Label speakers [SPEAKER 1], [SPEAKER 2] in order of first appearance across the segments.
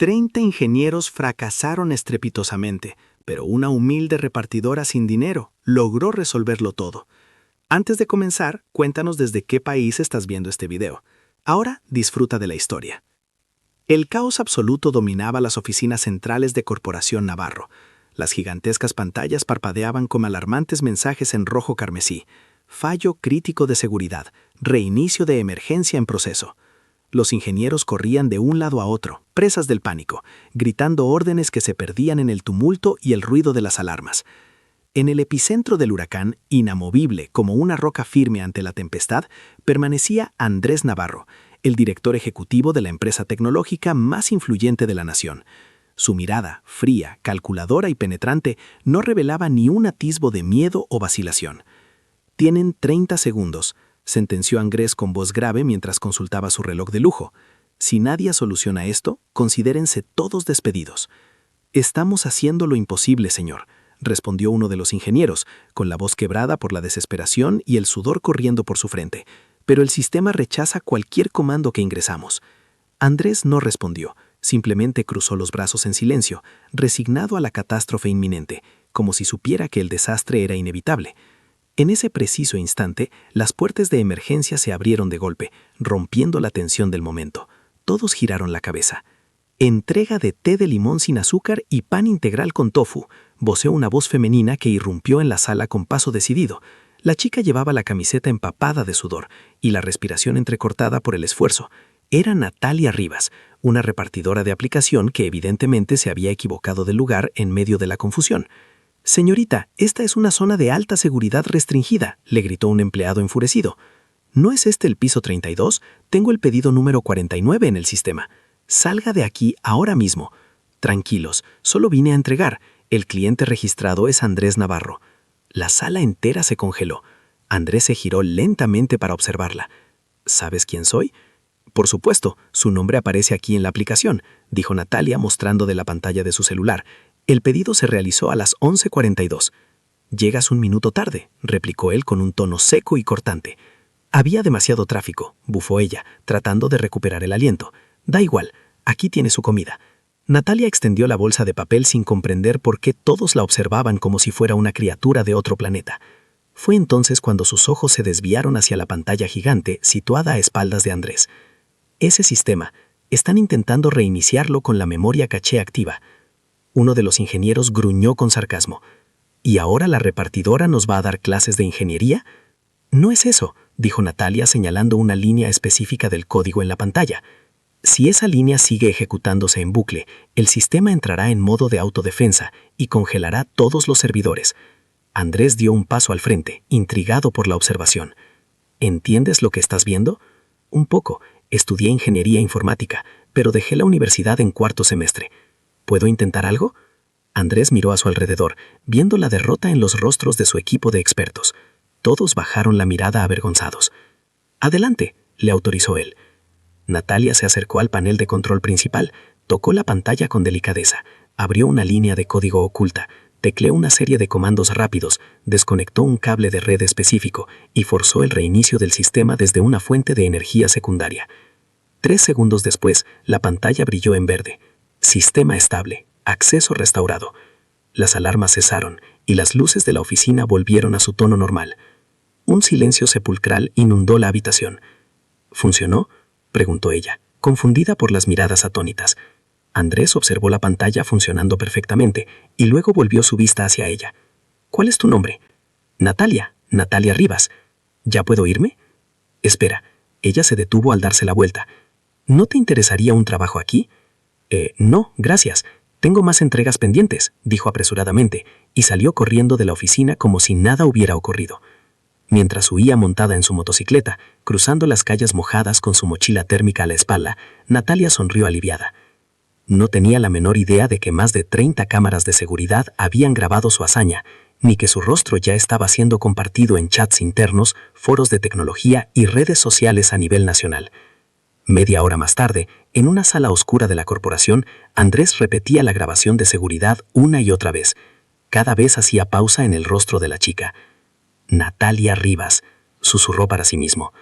[SPEAKER 1] 30 ingenieros fracasaron estrepitosamente, pero una humilde repartidora sin dinero logró resolverlo todo. Antes de comenzar, cuéntanos desde qué país estás viendo este video. Ahora disfruta de la historia. El caos absoluto dominaba las oficinas centrales de Corporación Navarro. Las gigantescas pantallas parpadeaban como alarmantes mensajes en rojo carmesí. Fallo crítico de seguridad. Reinicio de emergencia en proceso. Los ingenieros corrían de un lado a otro, presas del pánico, gritando órdenes que se perdían en el tumulto y el ruido de las alarmas. En el epicentro del huracán, inamovible como una roca firme ante la tempestad, permanecía Andrés Navarro, el director ejecutivo de la empresa tecnológica más influyente de la nación. Su mirada, fría, calculadora y penetrante, no revelaba ni un atisbo de miedo o vacilación. «Tienen 30 segundos», sentenció Andrés con voz grave mientras consultaba su reloj de lujo. «Si nadie soluciona esto, considérense todos despedidos». «Estamos haciendo lo imposible, señor», respondió uno de los ingenieros, con la voz quebrada por la desesperación y el sudor corriendo por su frente. «Pero el sistema rechaza cualquier comando que ingresamos». Andrés no respondió, simplemente cruzó los brazos en silencio, resignado a la catástrofe inminente, como si supiera que el desastre era inevitable. En ese preciso instante, las puertas de emergencia se abrieron de golpe, rompiendo la tensión del momento. Todos giraron la cabeza. «Entrega de té de limón sin azúcar y pan integral con tofu», voceó una voz femenina que irrumpió en la sala con paso decidido. La chica llevaba la camiseta empapada de sudor y la respiración entrecortada por el esfuerzo. Era Natalia Rivas, una repartidora de aplicación que evidentemente se había equivocado de lugar en medio de la confusión. «Señorita, esta es una zona de alta seguridad restringida», le gritó un empleado enfurecido. «¿No es este el piso 32? Tengo el pedido número 49 en el sistema. Salga de aquí ahora mismo». «Tranquilos, solo vine a entregar. El cliente registrado es Andrés Navarro». La sala entera se congeló. Andrés se giró lentamente para observarla. «¿Sabes quién soy?» «Por supuesto, su nombre aparece aquí en la aplicación», dijo Natalia mostrando de la pantalla de su celular. «El pedido se realizó a las 11:42. «Llegas un minuto tarde», replicó él con un tono seco y cortante. «Había demasiado tráfico», bufó ella, tratando de recuperar el aliento. «Da igual, aquí tiene su comida». Natalia extendió la bolsa de papel sin comprender por qué todos la observaban como si fuera una criatura de otro planeta. Fue entonces cuando sus ojos se desviaron hacia la pantalla gigante situada a espaldas de Andrés. «Ese sistema, están intentando reiniciarlo con la memoria caché activa». Uno de los ingenieros gruñó con sarcasmo. «¿Y ahora la repartidora nos va a dar clases de ingeniería?» «No es eso», dijo Natalia señalando una línea específica del código en la pantalla. «Si esa línea sigue ejecutándose en bucle, el sistema entrará en modo de autodefensa y congelará todos los servidores». Andrés dio un paso al frente, intrigado por la observación. «¿Entiendes lo que estás viendo?» «Un poco. Estudié ingeniería informática, pero dejé la universidad en cuarto semestre. ¿Puedo intentar algo?» Andrés miró a su alrededor, viendo la derrota en los rostros de su equipo de expertos. Todos bajaron la mirada avergonzados. «Adelante», le autorizó él. Natalia se acercó al panel de control principal, tocó la pantalla con delicadeza, abrió una línea de código oculta, tecleó una serie de comandos rápidos, desconectó un cable de red específico y forzó el reinicio del sistema desde una fuente de energía secundaria. 3 segundos después, la pantalla brilló en verde. «Sistema estable. Acceso restaurado». Las alarmas cesaron y las luces de la oficina volvieron a su tono normal. Un silencio sepulcral inundó la habitación. «¿Funcionó?», preguntó ella, confundida por las miradas atónitas. Andrés observó la pantalla funcionando perfectamente y luego volvió su vista hacia ella. «¿Cuál es tu nombre?» «Natalia. Natalia Rivas. ¿Ya puedo irme?» «Espera». Ella se detuvo al darse la vuelta. «¿No te interesaría un trabajo aquí?» «No, gracias. Tengo más entregas pendientes», dijo apresuradamente, y salió corriendo de la oficina como si nada hubiera ocurrido. Mientras huía montada en su motocicleta, cruzando las calles mojadas con su mochila térmica a la espalda, Natalia sonrió aliviada. No tenía la menor idea de que más de 30 cámaras de seguridad habían grabado su hazaña, ni que su rostro ya estaba siendo compartido en chats internos, foros de tecnología y redes sociales a nivel nacional. Media hora más tarde, en una sala oscura de la corporación, Andrés repetía la grabación de seguridad una y otra vez. Cada vez hacía pausa en el rostro de la chica. «Natalia Rivas», susurró para sí mismo.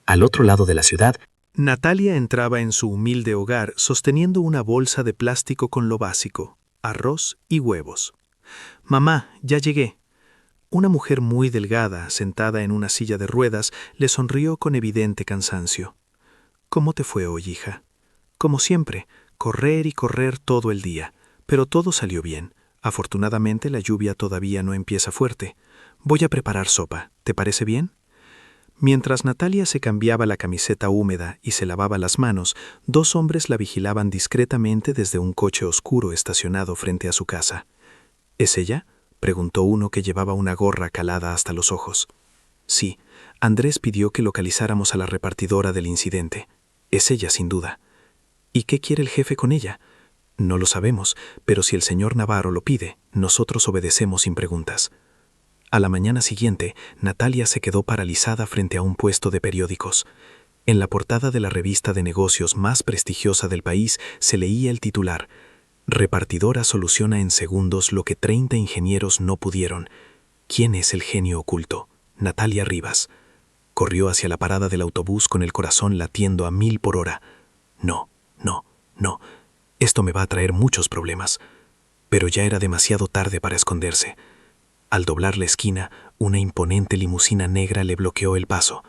[SPEAKER 1] Al otro lado de la ciudad, Natalia entraba en su humilde hogar sosteniendo una bolsa de plástico con lo básico, arroz y huevos. «Mamá, ya llegué». Una mujer muy delgada, sentada en una silla de ruedas, le sonrió con evidente cansancio. «¿Cómo te fue hoy, hija?» «Como siempre, correr y correr todo el día, pero todo salió bien. Afortunadamente la lluvia todavía no empieza fuerte. Voy a preparar sopa, ¿te parece bien?» Mientras Natalia se cambiaba la camiseta húmeda y se lavaba las manos, dos hombres la vigilaban discretamente desde un coche oscuro estacionado frente a su casa. «¿Es ella?», preguntó uno que llevaba una gorra calada hasta los ojos. «Sí, Andrés pidió que localizáramos a la repartidora del incidente. Es ella, sin duda». «¿Y qué quiere el jefe con ella?» «No lo sabemos, pero si el señor Navarro lo pide, nosotros obedecemos sin preguntas». A la mañana siguiente, Natalia se quedó paralizada frente a un puesto de periódicos. En la portada de la revista de negocios más prestigiosa del país se leía el titular: «Repartidora soluciona en segundos lo que 30 ingenieros no pudieron. ¿Quién es el genio oculto? Natalia Rivas». Corrió hacia la parada del autobús con el corazón latiendo a 1000 por hora. No, no, no. Esto me va a traer muchos problemas. Pero ya era demasiado tarde para esconderse. Al doblar la esquina, una imponente limusina negra le bloqueó el paso.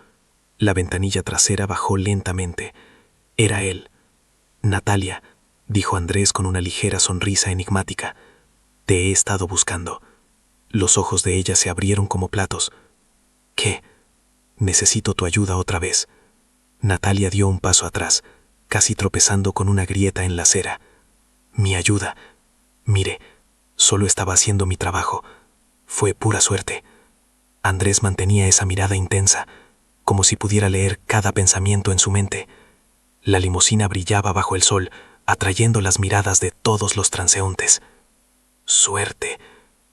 [SPEAKER 1] La ventanilla trasera bajó lentamente. Era él. «Natalia», dijo Andrés con una ligera sonrisa enigmática. «Te he estado buscando». Los ojos de ella se abrieron como platos. «¿Qué?» «Necesito tu ayuda otra vez». Natalia dio un paso atrás, casi tropezando con una grieta en la acera. «Mi ayuda. Mire, solo estaba haciendo mi trabajo. Fue pura suerte». Andrés mantenía esa mirada intensa, como si pudiera leer cada pensamiento en su mente. La limusina brillaba bajo el sol, atrayendo las miradas de todos los transeúntes. «Suerte»,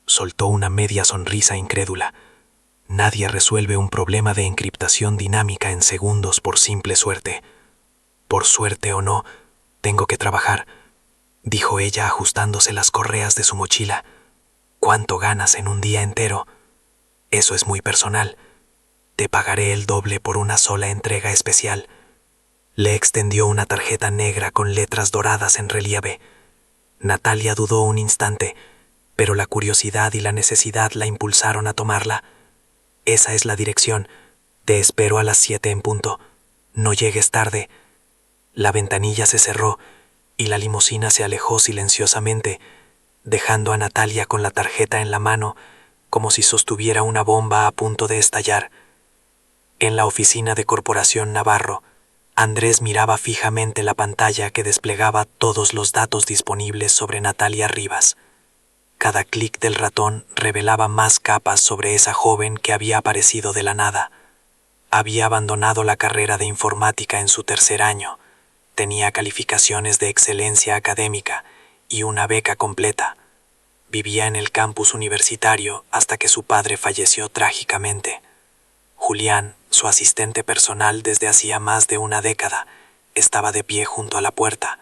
[SPEAKER 1] soltó una media sonrisa incrédula. «Nadie resuelve un problema de encriptación dinámica en segundos por simple suerte». «Por suerte o no, tengo que trabajar», dijo ella ajustándose las correas de su mochila. «¿Cuánto ganas en un día entero?» «Eso es muy personal. Te pagaré el doble por una sola entrega especial». Le extendió una tarjeta negra con letras doradas en relieve. Natalia dudó un instante, pero la curiosidad y la necesidad la impulsaron a tomarla. «Esa es la dirección. Te espero a las 7 en punto. No llegues tarde». La ventanilla se cerró y la limusina se alejó silenciosamente, dejando a Natalia con la tarjeta en la mano, como si sostuviera una bomba a punto de estallar. En la oficina de Corporación Navarro, Andrés miraba fijamente la pantalla que desplegaba todos los datos disponibles sobre Natalia Rivas. Cada clic del ratón revelaba más capas sobre esa joven que había aparecido de la nada. Había abandonado la carrera de informática en su 3er año. Tenía calificaciones de excelencia académica y una beca completa. Vivía en el campus universitario hasta que su padre falleció trágicamente. Julián, su asistente personal desde hacía más de una década, estaba de pie junto a la puerta.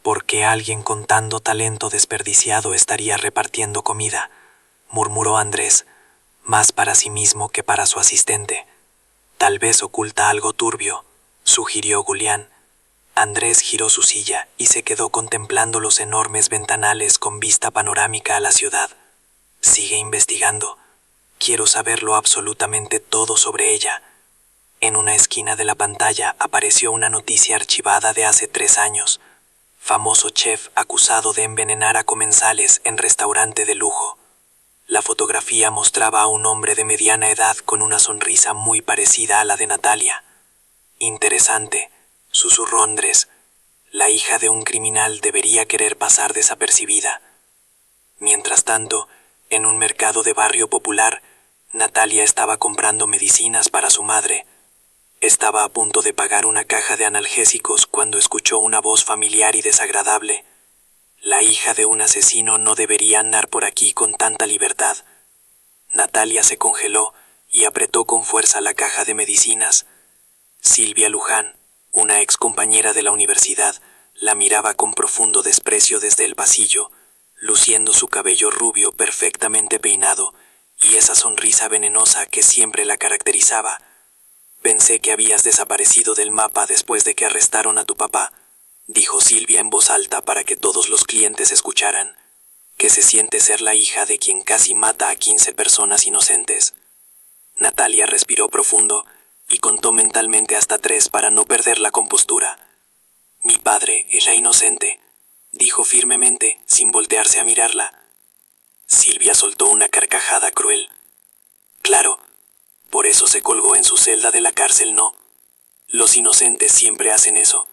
[SPEAKER 1] ¿Por qué alguien con tanto talento desperdiciado estaría repartiendo comida?, murmuró Andrés, más para sí mismo que para su asistente. «Tal vez oculta algo turbio», sugirió Julián. Andrés giró su silla y se quedó contemplando los enormes ventanales con vista panorámica a la ciudad. «Sigue investigando. Quiero saberlo absolutamente todo sobre ella». En una esquina de la pantalla apareció una noticia archivada de hace 3 años. Famoso chef acusado de envenenar a comensales en restaurante de lujo. La fotografía mostraba a un hombre de mediana edad con una sonrisa muy parecida a la de Natalia. «Interesante», susurró Andrés. «La hija de un criminal debería querer pasar desapercibida». Mientras tanto, en un mercado de barrio popular, Natalia estaba comprando medicinas para su madre. Estaba a punto de pagar una caja de analgésicos cuando escuchó una voz familiar y desagradable. «La hija de un asesino no debería andar por aquí con tanta libertad». Natalia se congeló y apretó con fuerza la caja de medicinas. Silvia Luján, una excompañera de la universidad, la miraba con profundo desprecio desde el pasillo, luciendo su cabello rubio perfectamente peinado y esa sonrisa venenosa que siempre la caracterizaba.
[SPEAKER 2] Pensé que habías desaparecido del mapa después de que arrestaron a tu papá, dijo Silvia en voz alta para que todos los clientes escucharan. Que se siente ser la hija de quien casi mata a 15 personas inocentes. Natalia respiró profundo y contó mentalmente hasta 3 para no perder la compostura. Mi padre es la inocente, dijo firmemente, sin voltearse a mirarla. Silvia soltó una carcajada cruel. Claro, por eso se colgó en su celda de la cárcel, ¿no? Los inocentes siempre hacen eso.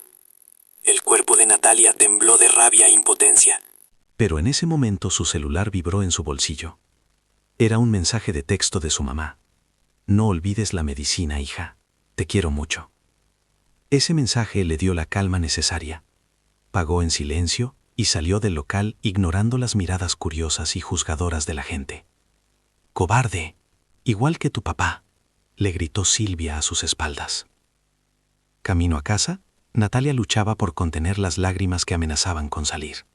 [SPEAKER 2] El cuerpo de Natalia tembló de rabia e impotencia.
[SPEAKER 3] Pero en ese momento su celular vibró en su bolsillo. Era un mensaje de texto de su mamá. No olvides la medicina, hija. Te quiero mucho. Ese mensaje le dio la calma necesaria. Pagó en silencio y salió del local ignorando las miradas curiosas y juzgadoras de la gente. «¡Cobarde! Igual que tu papá», le gritó Silvia a sus espaldas. Camino a casa, Natalia luchaba por contener las lágrimas que amenazaban con salir.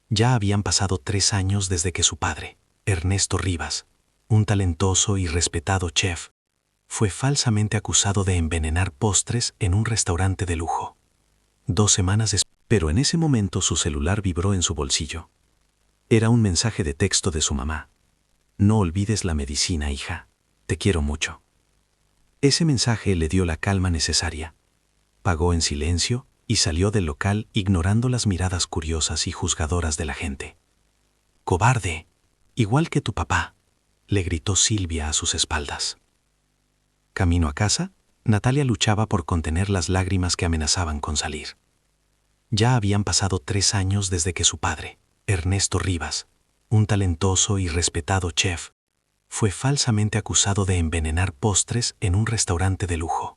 [SPEAKER 3] Ya habían pasado 3 años desde que su padre, Ernesto Rivas, un talentoso y respetado chef, fue falsamente acusado de envenenar postres en un restaurante de lujo. 2 semanas después, pero en ese momento su celular vibró en su bolsillo. Era un mensaje de texto de su mamá. «No olvides la medicina, hija. Te quiero mucho». Ese mensaje le dio la calma necesaria. Pagó en silencio y salió del local ignorando las miradas curiosas y juzgadoras de la gente. «¡Cobarde! Igual que tu papá», le gritó Silvia a sus espaldas. Camino a casa, Natalia luchaba por contener las lágrimas que amenazaban con salir. Ya habían pasado 3 años desde que su padre, Ernesto Rivas, un talentoso y respetado chef, fue falsamente acusado de envenenar postres en un restaurante de lujo.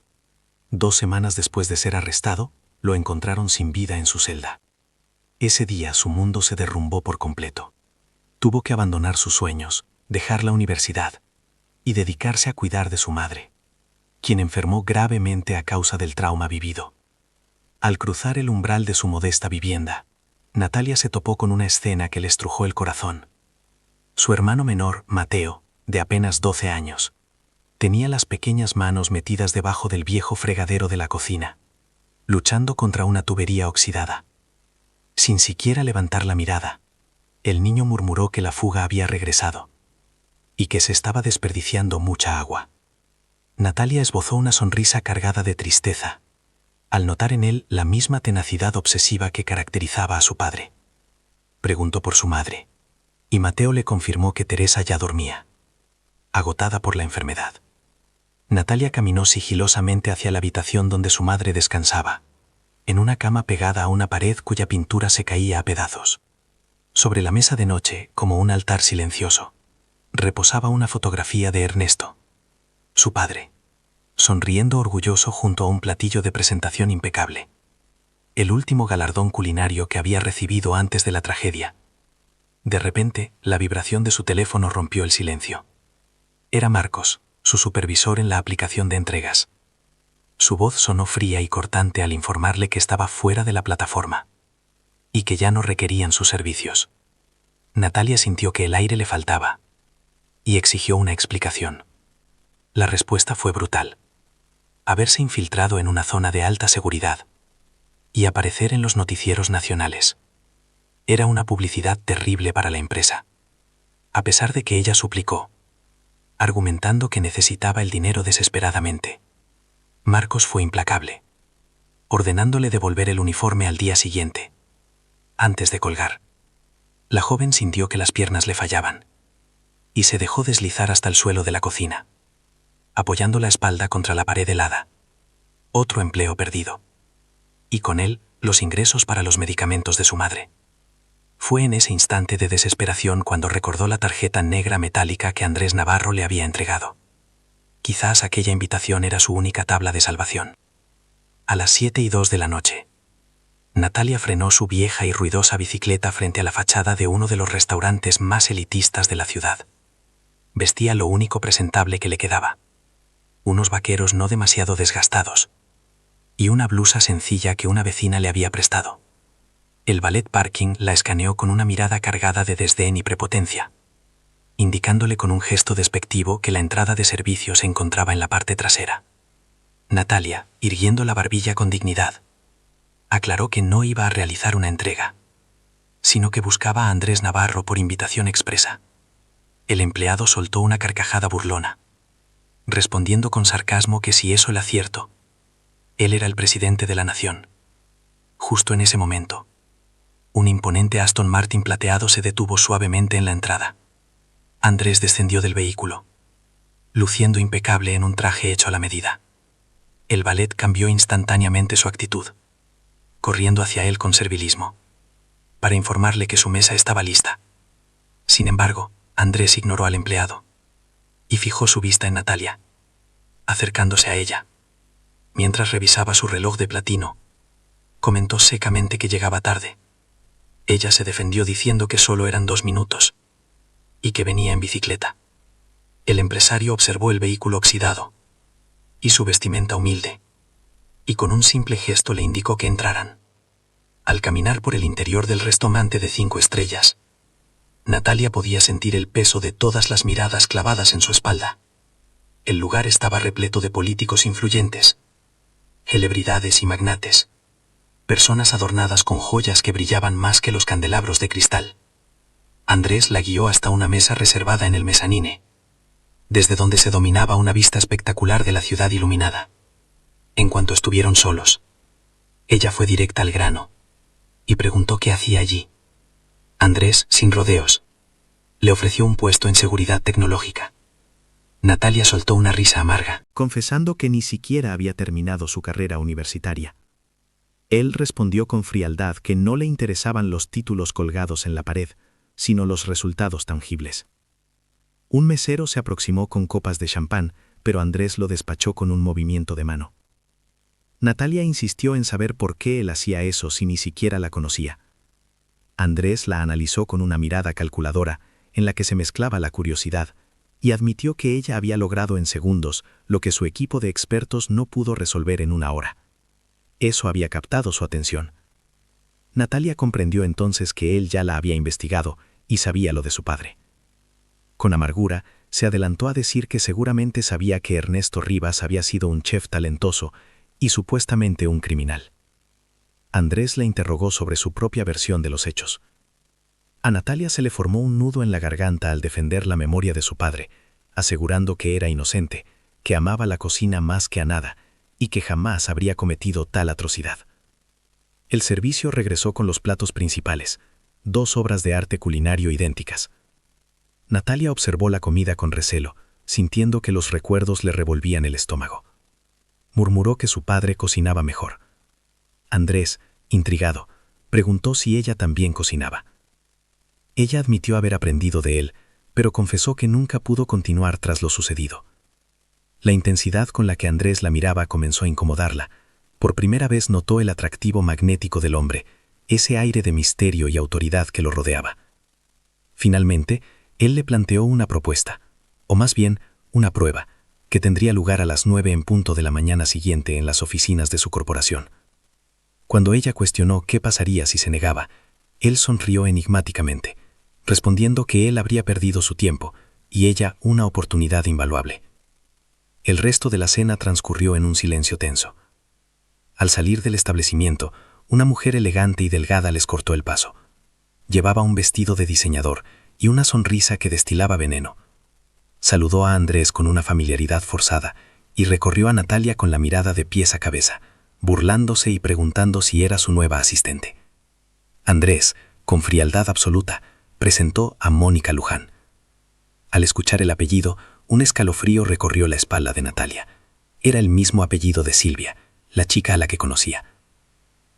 [SPEAKER 3] 2 semanas después de ser arrestado, lo encontraron sin vida en su celda. Ese día su mundo se derrumbó por completo. Tuvo que abandonar sus sueños, dejar la universidad y dedicarse a cuidar de su madre, quien enfermó gravemente a causa del trauma vivido. Al cruzar el umbral de su modesta vivienda, Natalia se topó con una escena que le estrujó el corazón. Su hermano menor, Mateo, de apenas 12 años, tenía las pequeñas manos metidas debajo del viejo fregadero de la cocina, luchando contra una tubería oxidada. Sin siquiera levantar la mirada, el niño murmuró que la fuga había regresado y que se estaba desperdiciando mucha agua. Natalia esbozó una sonrisa cargada de tristeza, al notar en él la misma tenacidad obsesiva que caracterizaba a su padre. Preguntó por su madre, y Mateo le confirmó que Teresa ya dormía, agotada por la enfermedad. Natalia caminó sigilosamente hacia la habitación donde su madre descansaba, en una cama pegada a una pared cuya pintura se caía a pedazos. Sobre la mesa de noche, como un altar silencioso, reposaba una fotografía de Ernesto, su padre, sonriendo orgulloso junto a un platillo de presentación impecable, el último galardón culinario que había recibido antes de la tragedia. De repente, la vibración de su teléfono rompió el silencio. Era Marcos, su supervisor en la aplicación de entregas. Su voz sonó fría y cortante al informarle que estaba fuera de la plataforma y que ya no requerían sus servicios. Natalia sintió que el aire le faltaba y exigió una explicación. La respuesta fue brutal: haberse infiltrado en una zona de alta seguridad y aparecer en los noticieros nacionales. Era una publicidad terrible para la empresa. A pesar de que ella suplicó, argumentando que necesitaba el dinero desesperadamente, Marcos fue implacable, ordenándole devolver el uniforme al día siguiente. Antes de colgar, la joven sintió que las piernas le fallaban y se dejó deslizar hasta el suelo de la cocina, apoyando la espalda contra la pared helada. Otro empleo perdido. Y con él, los ingresos para los medicamentos de su madre. Fue en ese instante de desesperación cuando recordó la tarjeta negra metálica que Andrés Navarro le había entregado. Quizás aquella invitación era su única tabla de salvación. A las 7:02 de la noche, Natalia frenó su vieja y ruidosa bicicleta frente a la fachada de uno de los restaurantes más elitistas de la ciudad. Vestía lo único presentable que le quedaba: unos vaqueros no demasiado desgastados y una blusa sencilla que una vecina le había prestado. El valet parking la escaneó con una mirada cargada de desdén y prepotencia, indicándole con un gesto despectivo que la entrada de servicio se encontraba en la parte trasera.
[SPEAKER 2] Natalia, irguiendo la barbilla con dignidad, aclaró que no iba a realizar una entrega, sino que buscaba a Andrés Navarro por invitación expresa. El empleado soltó una carcajada burlona, respondiendo con sarcasmo que si eso era cierto, él era el presidente de la nación. Justo en ese momento, un imponente Aston Martin plateado se detuvo suavemente en la entrada. Andrés descendió del vehículo, luciendo impecable en un traje hecho a la medida. El valet cambió instantáneamente su actitud, corriendo hacia él con servilismo, para informarle que su mesa estaba lista. Sin embargo, Andrés ignoró al empleado y fijó su vista en Natalia, acercándose a ella. Mientras revisaba su reloj de platino, comentó secamente que llegaba tarde. Ella se defendió diciendo que solo eran 2 minutos y que venía en bicicleta. El empresario observó el vehículo oxidado y su vestimenta humilde, y con un simple gesto le indicó que entraran. Al caminar por el interior del restaurante de 5 estrellas, Natalia podía sentir el peso de todas las miradas clavadas en su espalda. El lugar estaba repleto de políticos influyentes, celebridades y magnates, personas adornadas con joyas que brillaban más que los candelabros de cristal. Andrés la guió hasta una mesa reservada en el mezanine, desde donde se dominaba una vista espectacular de la ciudad iluminada. En cuanto estuvieron solos, ella fue directa al grano y preguntó qué hacía allí. Andrés, sin rodeos, le ofreció un puesto en seguridad tecnológica. Natalia soltó una risa amarga,
[SPEAKER 1] confesando que ni siquiera había terminado su carrera universitaria. Él respondió con frialdad que no le interesaban los títulos colgados en la pared, sino los resultados tangibles. Un mesero se aproximó con copas de champán, pero Andrés lo despachó con un movimiento de mano. Natalia insistió en saber por qué él hacía eso si ni siquiera la conocía. Andrés la analizó con una mirada calculadora, en la que se mezclaba la curiosidad, y admitió que ella había logrado en segundos lo que su equipo de expertos no pudo resolver en 1 hora. Eso había captado su atención. Natalia comprendió entonces que él ya la había investigado y sabía lo de su padre. Con amargura, se adelantó a decir que seguramente sabía que Ernesto Rivas había sido un chef talentoso y supuestamente un criminal. Andrés la interrogó sobre su propia versión de los hechos. A Natalia se le formó un nudo en la garganta al defender la memoria de su padre, asegurando que era inocente, que amaba la cocina más que a nada y que jamás habría cometido tal atrocidad. El servicio regresó con los platos principales, 2 obras de arte culinario idénticas. Natalia observó la comida con recelo, sintiendo que los recuerdos le revolvían el estómago. Murmuró que su padre cocinaba mejor. Andrés, intrigado, preguntó si ella también cocinaba. Ella admitió haber aprendido de él, pero confesó que nunca pudo continuar tras lo sucedido. La intensidad con la que Andrés la miraba comenzó a incomodarla. Por primera vez notó el atractivo magnético del hombre, ese aire de misterio y autoridad que lo rodeaba. Finalmente, él le planteó una propuesta, o más bien, una prueba, que tendría lugar a las 9 en punto de la mañana siguiente en las oficinas de su corporación. Cuando ella cuestionó qué pasaría si se negaba, él sonrió enigmáticamente, respondiendo que él habría perdido su tiempo y ella una oportunidad invaluable. El resto de la cena transcurrió en un silencio tenso. Al salir del establecimiento, una mujer elegante y delgada les cortó el paso. Llevaba un vestido de diseñador y una sonrisa que destilaba veneno. Saludó a Andrés con una familiaridad forzada y recorrió a Natalia con la mirada de pies a cabeza, burlándose y preguntando si era su nueva asistente. Andrés, con frialdad absoluta, presentó a Mónica Luján. Al escuchar el apellido, un escalofrío recorrió la espalda de Natalia. Era el mismo apellido de Silvia, la chica a la que conocía.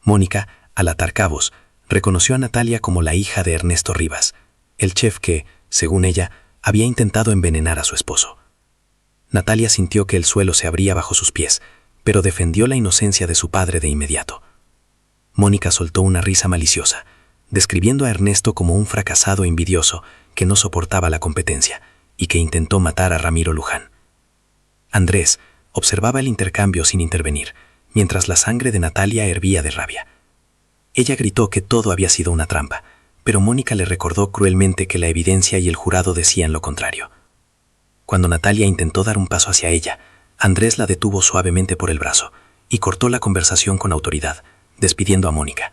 [SPEAKER 1] Mónica, al atar cabos, reconoció a Natalia como la hija de Ernesto Rivas, el chef que, según ella, había intentado envenenar a su esposo. Natalia sintió que el suelo se abría bajo sus pies, pero defendió la inocencia de su padre de inmediato. Mónica soltó una risa maliciosa, describiendo a Ernesto como un fracasado envidioso que no soportaba la competencia y que intentó matar a Ramiro Luján. Andrés observaba el intercambio sin intervenir, mientras la sangre de Natalia hervía de rabia. Ella gritó que todo había sido una trampa, pero Mónica le recordó cruelmente que la evidencia y el jurado decían lo contrario. Cuando Natalia intentó dar un paso hacia ella,
[SPEAKER 2] Andrés la detuvo suavemente por el brazo y cortó la conversación con autoridad, despidiendo a Mónica.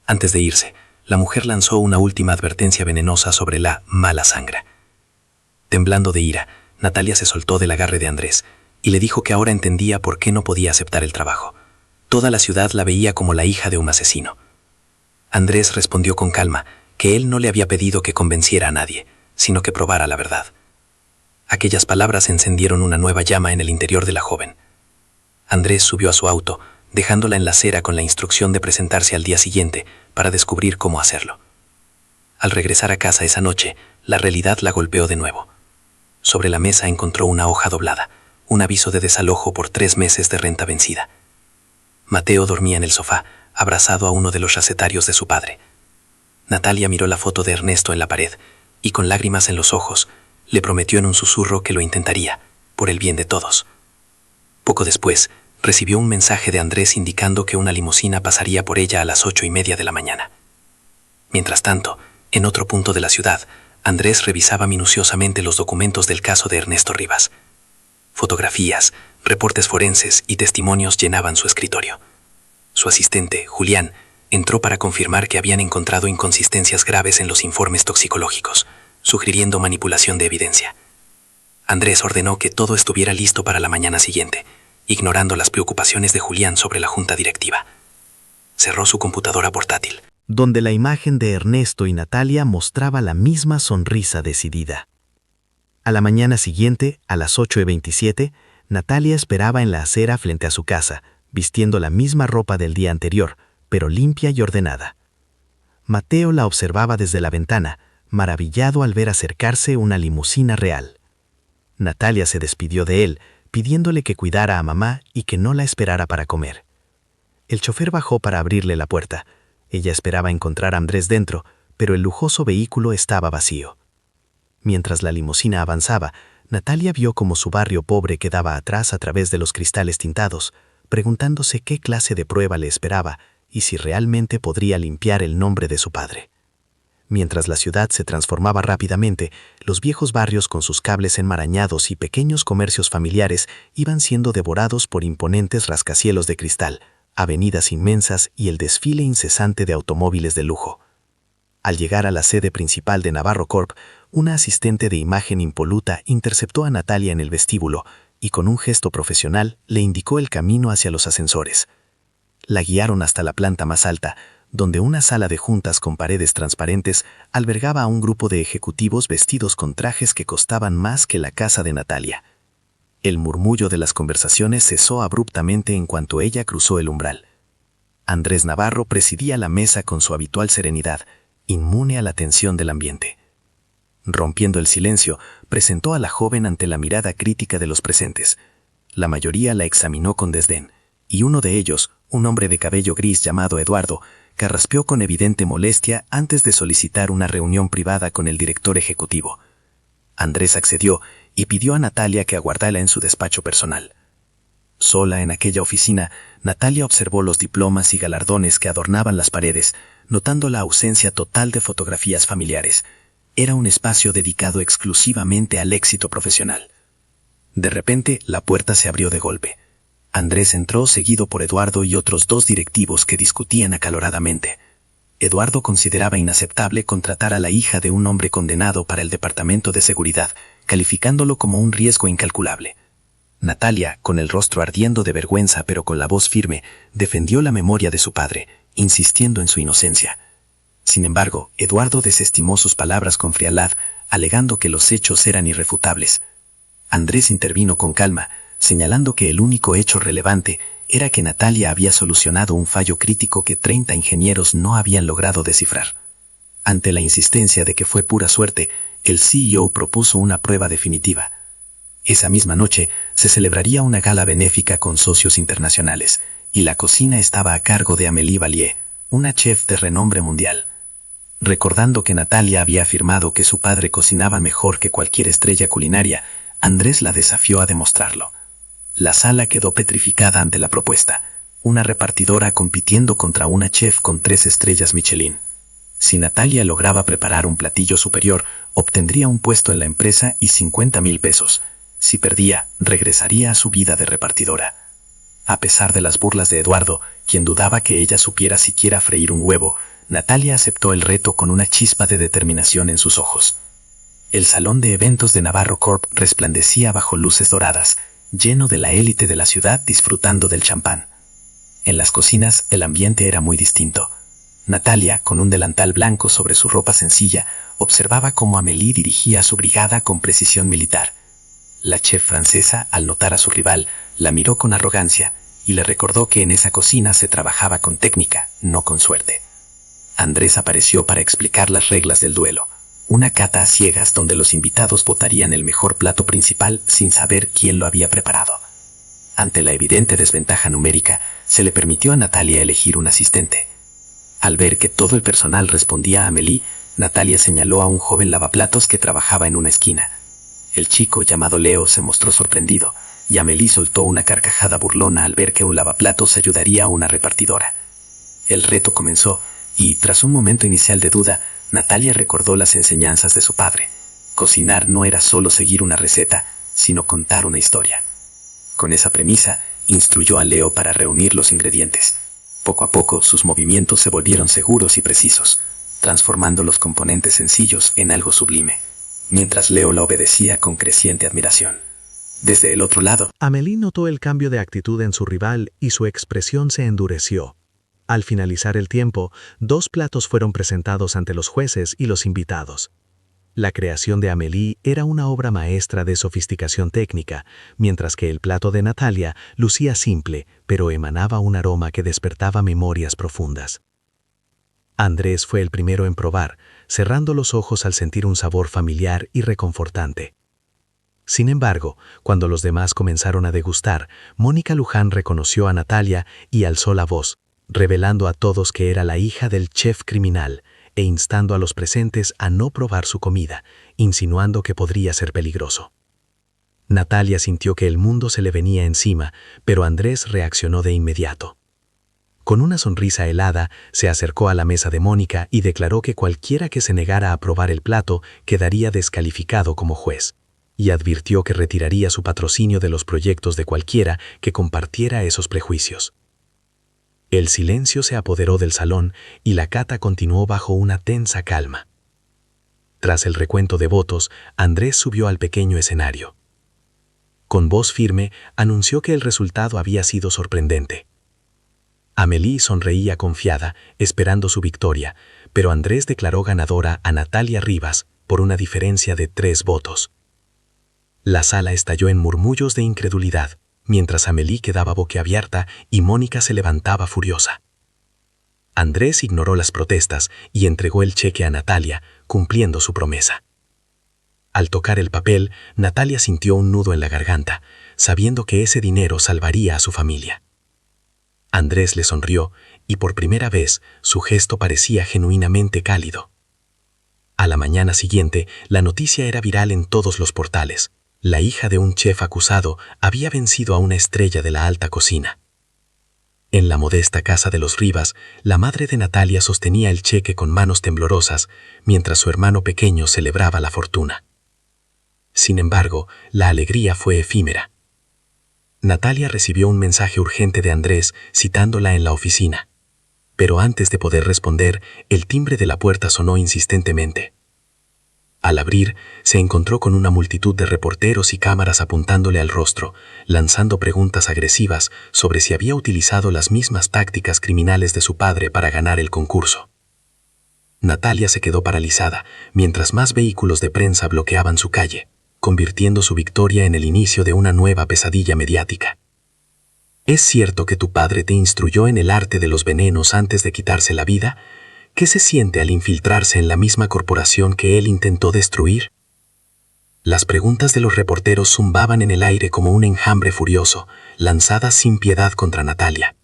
[SPEAKER 2] Antes de irse, la mujer lanzó una última advertencia venenosa sobre la mala sangre. Temblando de ira, Natalia se soltó del agarre de Andrés y le dijo que ahora entendía por qué no podía aceptar el trabajo. Toda la ciudad la veía como la hija de un asesino. Andrés respondió con calma que él no le había pedido que convenciera a nadie, sino que probara la verdad. Aquellas palabras encendieron una nueva llama en el interior de la joven. Andrés subió a su auto, dejándola en la acera con la instrucción de presentarse al día siguiente para descubrir cómo hacerlo. Al regresar a casa esa noche, la realidad la golpeó de nuevo. Sobre la mesa encontró una hoja doblada, un aviso de desalojo por 3 meses de renta vencida. Mateo dormía en el sofá, abrazado a uno de los recetarios de su padre. Natalia miró la foto de Ernesto en la pared y, con lágrimas en los ojos, le prometió en un susurro que lo intentaría, por el bien de todos. Poco después, recibió un mensaje de Andrés indicando que una limusina pasaría por ella a las 8:30 de la mañana. Mientras tanto, en otro punto de la ciudad, Andrés revisaba minuciosamente los documentos del caso de Ernesto Rivas. Fotografías, reportes forenses y testimonios llenaban su escritorio. Su asistente, Julián, entró para confirmar que habían encontrado inconsistencias graves en los informes toxicológicos, sugiriendo manipulación de evidencia. Andrés ordenó que todo estuviera listo para la mañana siguiente, ignorando las preocupaciones de Julián sobre la junta directiva. Cerró su computadora portátil,
[SPEAKER 1] donde la imagen de Ernesto y Natalia mostraba la misma sonrisa decidida. A la mañana siguiente, a las 8:27, Natalia esperaba en la acera frente a su casa, vistiendo la misma ropa del día anterior, pero limpia y ordenada. Mateo la observaba desde la ventana, maravillado al ver acercarse una limusina real. Natalia se despidió de él, pidiéndole que cuidara a mamá y que no la esperara para comer. El chofer bajó para abrirle la puerta. Ella esperaba encontrar a Andrés dentro, pero el lujoso vehículo estaba vacío. Mientras la limusina avanzaba, Natalia vio cómo su barrio pobre quedaba atrás a través de los cristales tintados, preguntándose qué clase de prueba le esperaba y si realmente podría limpiar el nombre de su padre. Mientras la ciudad se transformaba rápidamente, los viejos barrios con sus cables enmarañados y pequeños comercios familiares iban siendo devorados por imponentes rascacielos de cristal, avenidas inmensas y el desfile incesante de automóviles de lujo. Al llegar a la sede principal de Navarro Corp, una asistente de imagen impoluta interceptó a Natalia en el vestíbulo y con un gesto profesional le indicó el camino hacia los ascensores. La guiaron hasta la planta más alta, donde una sala de juntas con paredes transparentes albergaba a un grupo de ejecutivos vestidos con trajes que costaban más que la casa de Natalia. El murmullo de las conversaciones cesó abruptamente en cuanto ella cruzó el umbral. Andrés Navarro presidía la mesa con su habitual serenidad, inmune a la tensión del ambiente. Rompiendo el silencio, presentó a la joven ante la mirada crítica de los presentes. La mayoría la examinó con desdén, y uno de ellos, un hombre de cabello gris llamado Eduardo, carraspeó con evidente molestia antes de solicitar una reunión privada con el director ejecutivo. Andrés accedió y pidió a Natalia que aguardara en su despacho personal. Sola en aquella oficina, Natalia observó los diplomas y galardones que adornaban las paredes, notando la ausencia total de fotografías familiares. Era un espacio dedicado exclusivamente al éxito profesional. De repente, la puerta se abrió de golpe. Andrés entró seguido por Eduardo y otros 2 directivos que discutían acaloradamente. Eduardo consideraba inaceptable contratar a la hija de un hombre condenado para el Departamento de Seguridad, calificándolo como un riesgo incalculable. Natalia, con el rostro ardiendo de vergüenza pero con la voz firme, defendió la memoria de su padre, insistiendo en su inocencia. Sin embargo, Eduardo desestimó sus palabras con frialdad, alegando que los hechos eran irrefutables. Andrés intervino con calma, señalando que el único hecho relevante era que Natalia había solucionado un fallo crítico que 30 ingenieros no habían logrado descifrar. Ante la insistencia de que fue pura suerte, el CEO propuso una prueba definitiva. Esa misma noche se celebraría una gala benéfica con socios internacionales, y la cocina estaba a cargo de Amélie Vallier, una chef de renombre mundial. Recordando que Natalia había afirmado que su padre cocinaba mejor que cualquier estrella culinaria, Andrés la desafió a demostrarlo. La sala quedó petrificada ante la propuesta, una repartidora compitiendo contra una chef con 3 estrellas Michelin. Si Natalia lograba preparar un platillo superior, obtendría un puesto en la empresa y 50,000 pesos.
[SPEAKER 2] Si perdía, regresaría a su vida de repartidora. A pesar de las burlas de Eduardo, quien dudaba que ella supiera siquiera freír un huevo, Natalia aceptó el reto con una chispa de determinación en sus ojos. El salón de eventos de Navarro Corp resplandecía bajo luces doradas, lleno de la élite de la ciudad disfrutando del champán. En las cocinas el ambiente era muy distinto. Natalia, con un delantal blanco sobre su ropa sencilla, observaba cómo Amélie dirigía a su brigada con precisión militar. La chef francesa, al notar a su rival, la miró con arrogancia y le recordó que en esa cocina se trabajaba con técnica, no con suerte. Andrés apareció para explicar las reglas del duelo. Una cata a ciegas donde los invitados votarían el mejor plato principal sin saber quién lo había preparado. Ante la evidente desventaja numérica, se le permitió a Natalia elegir un asistente. Al ver que todo el personal respondía a Amélie, Natalia señaló a un joven lavaplatos que trabajaba en una esquina. El chico, llamado Leo, se mostró sorprendido, y Amélie soltó una carcajada burlona al ver que un lavaplatos ayudaría a una repartidora. El reto comenzó, y tras un momento inicial de duda, Natalia recordó las enseñanzas de su padre. Cocinar no era solo seguir una receta, sino contar una historia. Con esa premisa, instruyó a Leo para reunir los ingredientes. Poco a poco, sus movimientos se volvieron seguros y precisos, transformando los componentes sencillos en algo sublime, mientras Leo la obedecía con creciente admiración. Desde el otro lado,
[SPEAKER 1] Amélie notó el cambio de actitud en su rival y su expresión se endureció. Al finalizar el tiempo, 2 platos fueron presentados ante los jueces y los invitados. La creación de Amélie era una obra maestra de sofisticación técnica, mientras que el plato de Natalia lucía simple, pero emanaba un aroma que despertaba memorias profundas. Andrés fue el primero en probar, cerrando los ojos al sentir un sabor familiar y reconfortante. Sin embargo, cuando los demás comenzaron a degustar, Mónica Luján reconoció a Natalia y alzó la voz, revelando a todos que era la hija del chef criminal e instando a los presentes a no probar su comida, insinuando que podría ser peligroso. Natalia sintió que el mundo se le venía encima, pero Andrés reaccionó de inmediato. Con una sonrisa helada, se acercó a la mesa de Mónica y declaró que cualquiera que se negara a probar el plato quedaría descalificado como juez, y advirtió que retiraría su patrocinio de los proyectos de cualquiera que compartiera esos prejuicios. El silencio se apoderó del salón y la cata continuó bajo una tensa calma. Tras el recuento de votos, Andrés subió al pequeño escenario. Con voz firme, anunció que el resultado había sido sorprendente. Amélie sonreía confiada, esperando su victoria, pero Andrés declaró ganadora a Natalia Rivas por una diferencia de 3 votos. La sala estalló en murmullos de incredulidad, mientras Amélie quedaba boquiabierta y Mónica se levantaba furiosa. Andrés ignoró las protestas y entregó el cheque a Natalia, cumpliendo su promesa. Al tocar el papel, Natalia sintió un nudo en la garganta, sabiendo que ese dinero salvaría a su familia. Andrés le sonrió y por primera vez su gesto parecía genuinamente cálido. A la mañana siguiente, la noticia era viral en todos los portales. La hija de un chef acusado había vencido a una estrella de la alta cocina. En la modesta casa de los Rivas, la madre de Natalia sostenía el cheque con manos temblorosas, mientras su hermano pequeño celebraba la fortuna. Sin embargo, la alegría fue efímera. Natalia recibió un mensaje urgente de Andrés citándola en la oficina. Pero antes de poder responder, el timbre de la puerta sonó insistentemente. Al abrir, se encontró con una multitud de reporteros y cámaras apuntándole al rostro, lanzando preguntas agresivas sobre si había utilizado las mismas tácticas criminales de su padre para ganar el concurso. Natalia se quedó paralizada, mientras más vehículos de prensa bloqueaban su calle, convirtiendo su victoria en el inicio de una nueva pesadilla mediática. ¿Es cierto que tu padre te instruyó en el arte de los venenos antes de quitarse la vida? ¿Qué se siente al infiltrarse en la misma corporación que él intentó destruir? Las preguntas de los reporteros zumbaban en el aire como un enjambre furioso, lanzadas sin piedad contra Natalia.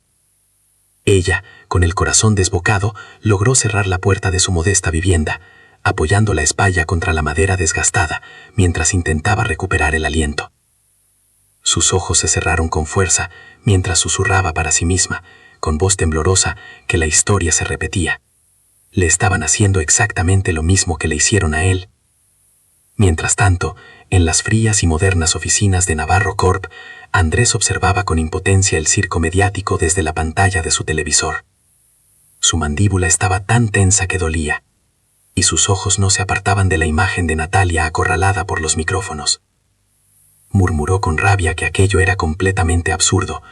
[SPEAKER 1] Ella, con el corazón desbocado, logró cerrar la puerta de su modesta vivienda, apoyando la espalda contra la madera desgastada, mientras intentaba recuperar el aliento. Sus ojos se cerraron con fuerza, mientras susurraba para sí misma, con voz temblorosa, que la historia se repetía. Le estaban haciendo exactamente lo mismo que le hicieron a él.
[SPEAKER 2] Mientras tanto, en las frías y modernas oficinas de Navarro Corp, Andrés observaba con impotencia el circo mediático desde la pantalla de su televisor. Su mandíbula estaba tan tensa que dolía, y sus ojos no se apartaban de la imagen de Natalia acorralada por los micrófonos. Murmuró con rabia que aquello era completamente absurdo,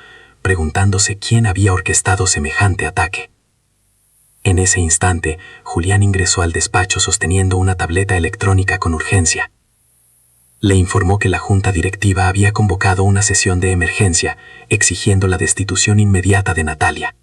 [SPEAKER 2] preguntándose quién había orquestado semejante ataque. En ese instante, Julián ingresó al despacho sosteniendo una tableta electrónica con urgencia. Le informó que la junta directiva había convocado una sesión de emergencia, exigiendo la destitución inmediata de Natalia.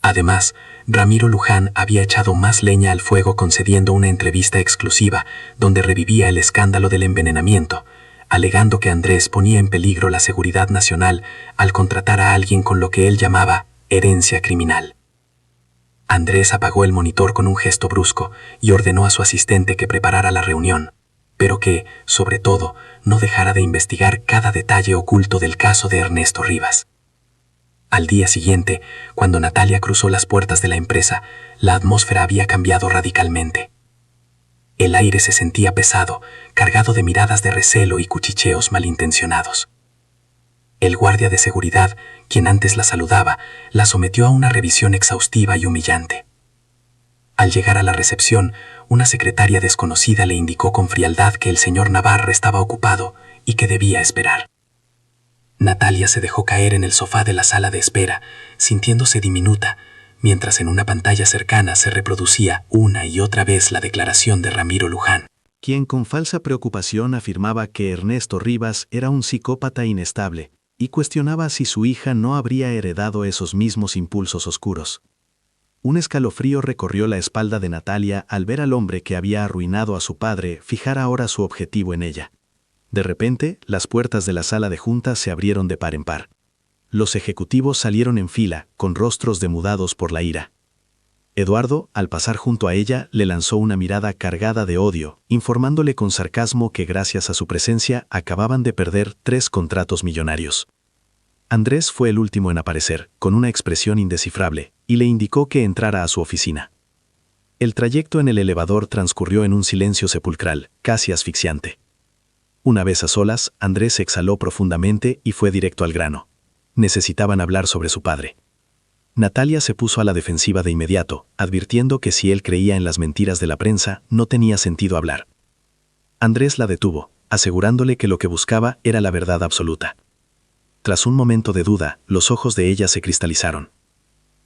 [SPEAKER 2] Además, Ramiro Luján había echado más leña al fuego concediendo una entrevista exclusiva donde revivía el escándalo del envenenamiento, alegando que Andrés ponía en peligro la seguridad nacional al contratar a alguien con lo que él llamaba herencia criminal. Andrés apagó el monitor con un gesto brusco y ordenó a su asistente que preparara la reunión, pero que, sobre todo, no dejara de investigar cada detalle oculto del caso de Ernesto Rivas. Al día siguiente, cuando Natalia cruzó las puertas de la empresa, la atmósfera había cambiado radicalmente. El aire se sentía pesado, cargado de miradas de recelo y cuchicheos malintencionados. El guardia de seguridad, quien antes la saludaba, la sometió a una revisión exhaustiva y humillante. Al llegar a la recepción, una secretaria desconocida le indicó con frialdad que el señor Navarro estaba ocupado y que debía esperar. Natalia se dejó caer en el sofá de la sala de espera, sintiéndose diminuta, mientras en una pantalla cercana se reproducía una y otra vez la declaración de Ramiro Luján,
[SPEAKER 1] quien con falsa preocupación afirmaba que Ernesto Rivas era un psicópata inestable y cuestionaba si su hija no habría heredado esos mismos impulsos oscuros. Un escalofrío recorrió la espalda de Natalia al ver al hombre que había arruinado a su padre fijar ahora su objetivo en ella. De repente, las puertas de la sala de juntas se abrieron de par en par. Los ejecutivos salieron en fila, con rostros demudados por la ira. Eduardo, al pasar junto a ella, le lanzó una mirada cargada de odio, informándole con sarcasmo que gracias a su presencia acababan de perder 3 contratos millonarios. Andrés fue el último en aparecer, con una expresión indescifrable, y le indicó que entrara a su oficina. El trayecto en el elevador transcurrió en un silencio sepulcral, casi asfixiante. Una vez a solas, Andrés exhaló profundamente y fue directo al grano. Necesitaban hablar sobre su padre. Natalia se puso a la defensiva de inmediato, advirtiendo que si él creía en las mentiras de la prensa, no tenía sentido hablar. Andrés la detuvo, asegurándole que lo que buscaba era la verdad absoluta. Tras un momento de duda, los ojos de ella se cristalizaron.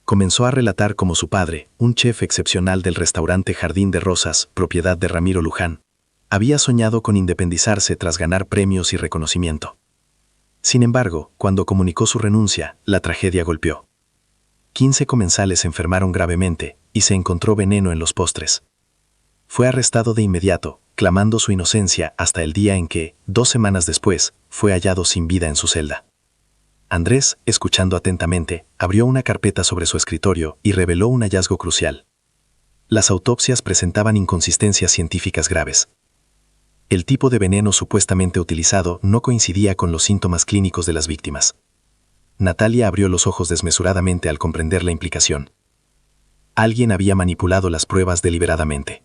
[SPEAKER 1] Comenzó a relatar cómo su padre, un chef excepcional del restaurante Jardín de Rosas, propiedad de Ramiro Luján, había soñado con independizarse tras ganar premios y reconocimiento. Sin embargo, cuando comunicó su renuncia, la tragedia golpeó. 15 comensales se enfermaron gravemente y se encontró veneno en los postres. Fue arrestado de inmediato, clamando su inocencia hasta el día en que, 2 semanas después, fue hallado sin vida en su celda. Andrés, escuchando atentamente, abrió una carpeta sobre su escritorio y reveló un hallazgo crucial. Las autopsias presentaban inconsistencias científicas graves. El tipo de veneno supuestamente utilizado no coincidía con los síntomas clínicos de las víctimas. Natalia abrió los ojos desmesuradamente al comprender la implicación. Alguien había manipulado las pruebas deliberadamente.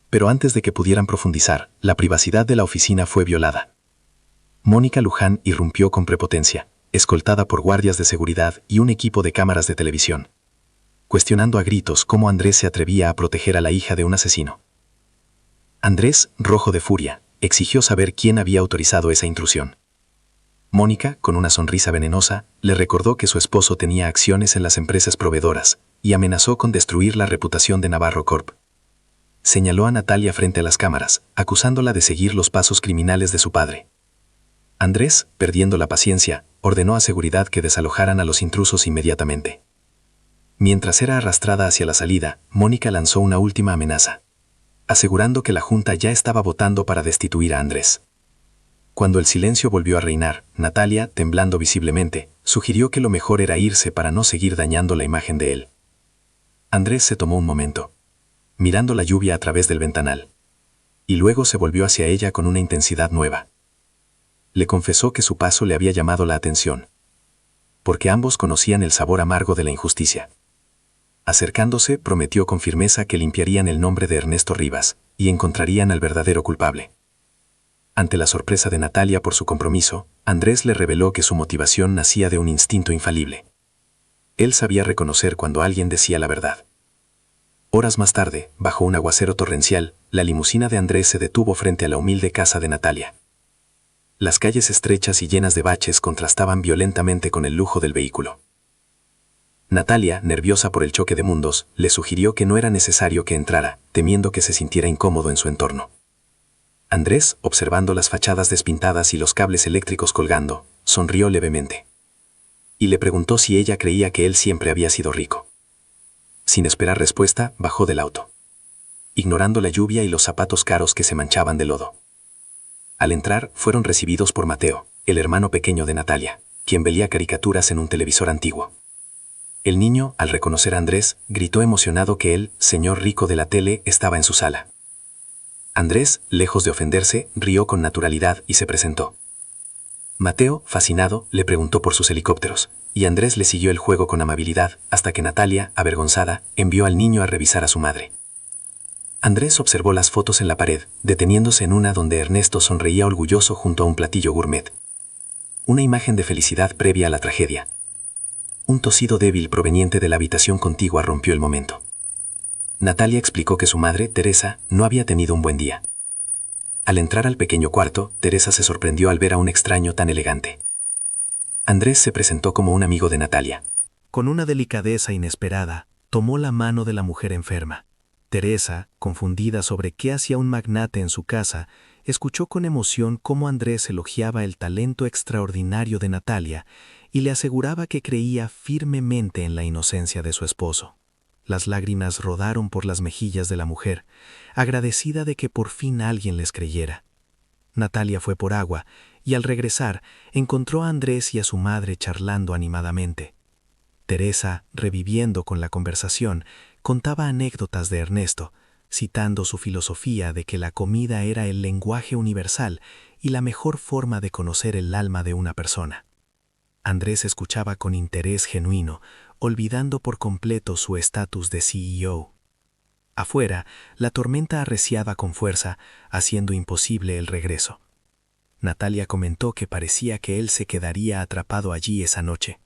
[SPEAKER 1] Pero antes de que pudieran profundizar, la privacidad de la oficina fue violada. Mónica Luján irrumpió con prepotencia, escoltada por guardias de seguridad y un equipo de cámaras de televisión, cuestionando a gritos cómo Andrés se atrevía a proteger a la hija de un asesino. Andrés, rojo de furia, exigió saber quién había autorizado esa intrusión. Mónica, con una sonrisa venenosa, le recordó que su esposo tenía acciones en las empresas proveedoras y amenazó con destruir la reputación de Navarro Corp. Señaló a Natalia frente a las cámaras, acusándola de seguir los pasos criminales de su padre. Andrés, perdiendo la paciencia, ordenó a seguridad que desalojaran a los intrusos inmediatamente. Mientras era arrastrada hacia la salida, Mónica lanzó una última amenaza, asegurando que la junta ya estaba votando para destituir a Andrés. Cuando el silencio volvió a reinar, Natalia, temblando visiblemente, sugirió que lo mejor era irse para no seguir dañando la imagen de él. Andrés se tomó un momento, mirando la lluvia a través del ventanal, y luego se volvió hacia ella con una intensidad nueva. Le confesó que su paso le había llamado la atención, porque ambos conocían el sabor amargo de la injusticia. Acercándose, prometió con firmeza que limpiarían el nombre de Ernesto Rivas,
[SPEAKER 3] y encontrarían al verdadero culpable. Ante la sorpresa de Natalia por su compromiso, Andrés le reveló que su motivación nacía de un instinto infalible. Él sabía reconocer cuando alguien decía la verdad. Horas más tarde, bajo un aguacero torrencial, la limusina de Andrés se detuvo frente a la humilde casa de Natalia. Las calles estrechas y llenas de baches contrastaban violentamente con el lujo del vehículo. Natalia, nerviosa por el choque de mundos, le sugirió que no era necesario que entrara, temiendo que se sintiera incómodo en su entorno. Andrés, observando las fachadas despintadas y los cables eléctricos colgando, sonrió levemente. Y le preguntó si ella creía que él siempre había sido rico. Sin esperar respuesta, bajó del auto, ignorando la lluvia y los zapatos caros que se manchaban de lodo. Al entrar, fueron recibidos por Mateo, el hermano pequeño de Natalia, quien veía caricaturas en un televisor antiguo. El niño, al reconocer a Andrés, gritó emocionado que el señor rico de la tele estaba en su sala. Andrés, lejos de ofenderse, rió con naturalidad y se presentó. Mateo, fascinado, le preguntó por sus helicópteros, y Andrés le siguió el juego con amabilidad, hasta que Natalia, avergonzada, envió al niño a revisar a su madre. Andrés observó las fotos en la pared, deteniéndose en una donde Ernesto sonreía orgulloso junto a un platillo gourmet. Una imagen de felicidad previa a la tragedia. Un tosido débil proveniente de la habitación contigua rompió el momento. Natalia explicó que su madre, Teresa, no había tenido un buen día. Al entrar al pequeño cuarto, Teresa se sorprendió al ver a un extraño tan elegante. Andrés se presentó como un amigo de Natalia.
[SPEAKER 1] Con una delicadeza inesperada, tomó la mano de la mujer enferma. Teresa, confundida sobre qué hacía un magnate en su casa, escuchó con emoción cómo Andrés elogiaba el talento extraordinario de Natalia y le aseguraba que creía firmemente en la inocencia de su esposo. Las lágrimas rodaron por las mejillas de la mujer, agradecida de que por fin alguien les creyera. Natalia fue por agua y al regresar encontró a Andrés y a su madre charlando animadamente. Teresa, reviviendo con la conversación, contaba anécdotas de Ernesto, citando su filosofía de que la comida era el lenguaje universal y la mejor forma de conocer el alma de una persona. Andrés escuchaba con interés genuino, olvidando por completo su estatus de CEO. Afuera, la tormenta arreciaba con fuerza, haciendo imposible el regreso. Natalia comentó que parecía que él se quedaría atrapado allí esa noche.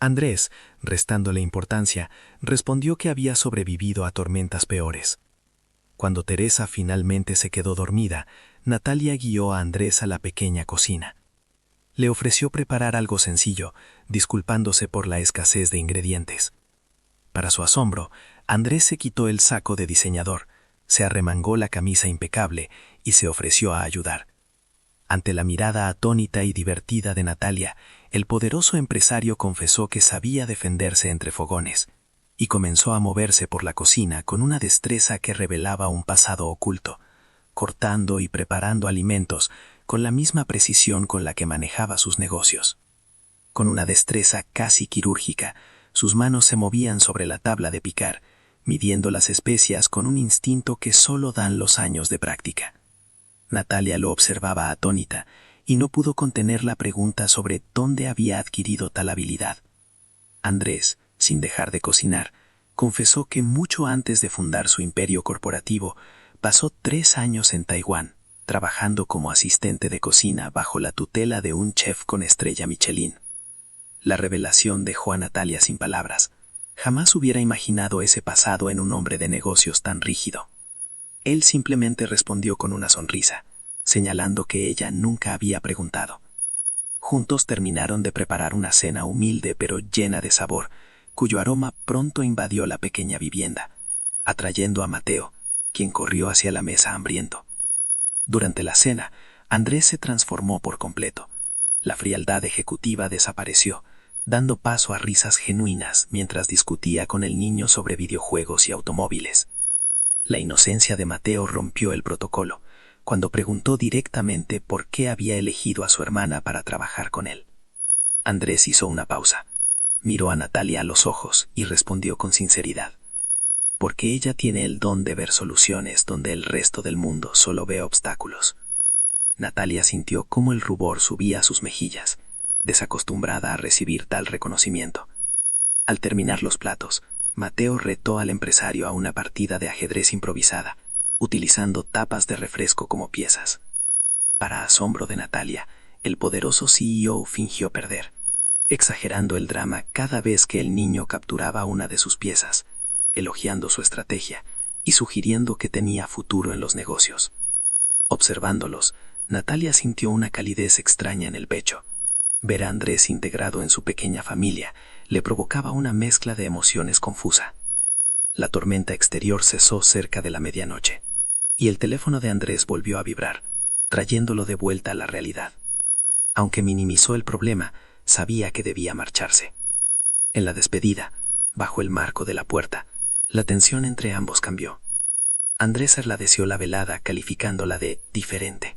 [SPEAKER 1] Andrés, restándole importancia, respondió que había sobrevivido a tormentas peores. Cuando Teresa finalmente se quedó dormida, Natalia guió a Andrés a la pequeña cocina. Le ofreció preparar algo sencillo, disculpándose por la escasez de ingredientes. Para su asombro, Andrés se quitó el saco de diseñador, se arremangó la camisa impecable y se ofreció a ayudar. Ante la mirada atónita y divertida de Natalia, el poderoso empresario confesó que sabía defenderse entre fogones y comenzó a moverse por la cocina con una destreza que revelaba un pasado oculto, cortando y preparando alimentos con la misma precisión con la que manejaba sus negocios. Con una destreza casi quirúrgica, sus manos se movían sobre la tabla de picar, midiendo las especias con un instinto que solo dan los años de práctica. Natalia lo observaba atónita y no pudo contener la pregunta sobre dónde había adquirido tal habilidad. Andrés, sin dejar de cocinar, confesó que mucho antes de fundar su imperio corporativo, pasó 3 años en Taiwán, trabajando como asistente de cocina bajo la tutela de un chef con estrella Michelin. La revelación dejó a Natalia sin palabras. Jamás hubiera imaginado ese pasado en un hombre de negocios tan rígido. Él simplemente respondió con una sonrisa, señalando que ella nunca había preguntado. Juntos terminaron de preparar una cena humilde pero llena de sabor, cuyo aroma pronto invadió la pequeña vivienda, atrayendo a Mateo, quien corrió hacia la mesa hambriento. Durante la cena, Andrés se transformó por completo. La frialdad ejecutiva desapareció, dando paso a risas genuinas mientras discutía con el niño sobre videojuegos y automóviles. La inocencia de Mateo rompió el protocolo, cuando preguntó directamente por qué había elegido a su hermana para trabajar con él. Andrés hizo una pausa, miró a Natalia a los ojos y respondió con sinceridad. Porque ella tiene el don de ver soluciones donde el resto del mundo solo ve obstáculos. Natalia sintió cómo el rubor subía a sus mejillas, desacostumbrada a recibir tal reconocimiento. Al terminar los platos, Mateo retó al empresario a una partida de ajedrez improvisada,
[SPEAKER 2] utilizando tapas de refresco como piezas. Para asombro de Natalia, el poderoso CEO fingió perder, exagerando el drama cada vez que el niño capturaba una de sus piezas, elogiando su estrategia y sugiriendo que tenía futuro en los negocios. Observándolos, Natalia sintió una calidez extraña en el pecho. Ver a Andrés integrado en su pequeña familia le provocaba una mezcla de emociones confusa. La tormenta exterior cesó cerca de la medianoche, y el teléfono de Andrés volvió a vibrar, trayéndolo de vuelta a la realidad. Aunque minimizó el problema, sabía que debía marcharse. En la despedida, bajo el marco de la puerta, la tensión entre ambos cambió. Andrés agradeció la velada calificándola de diferente,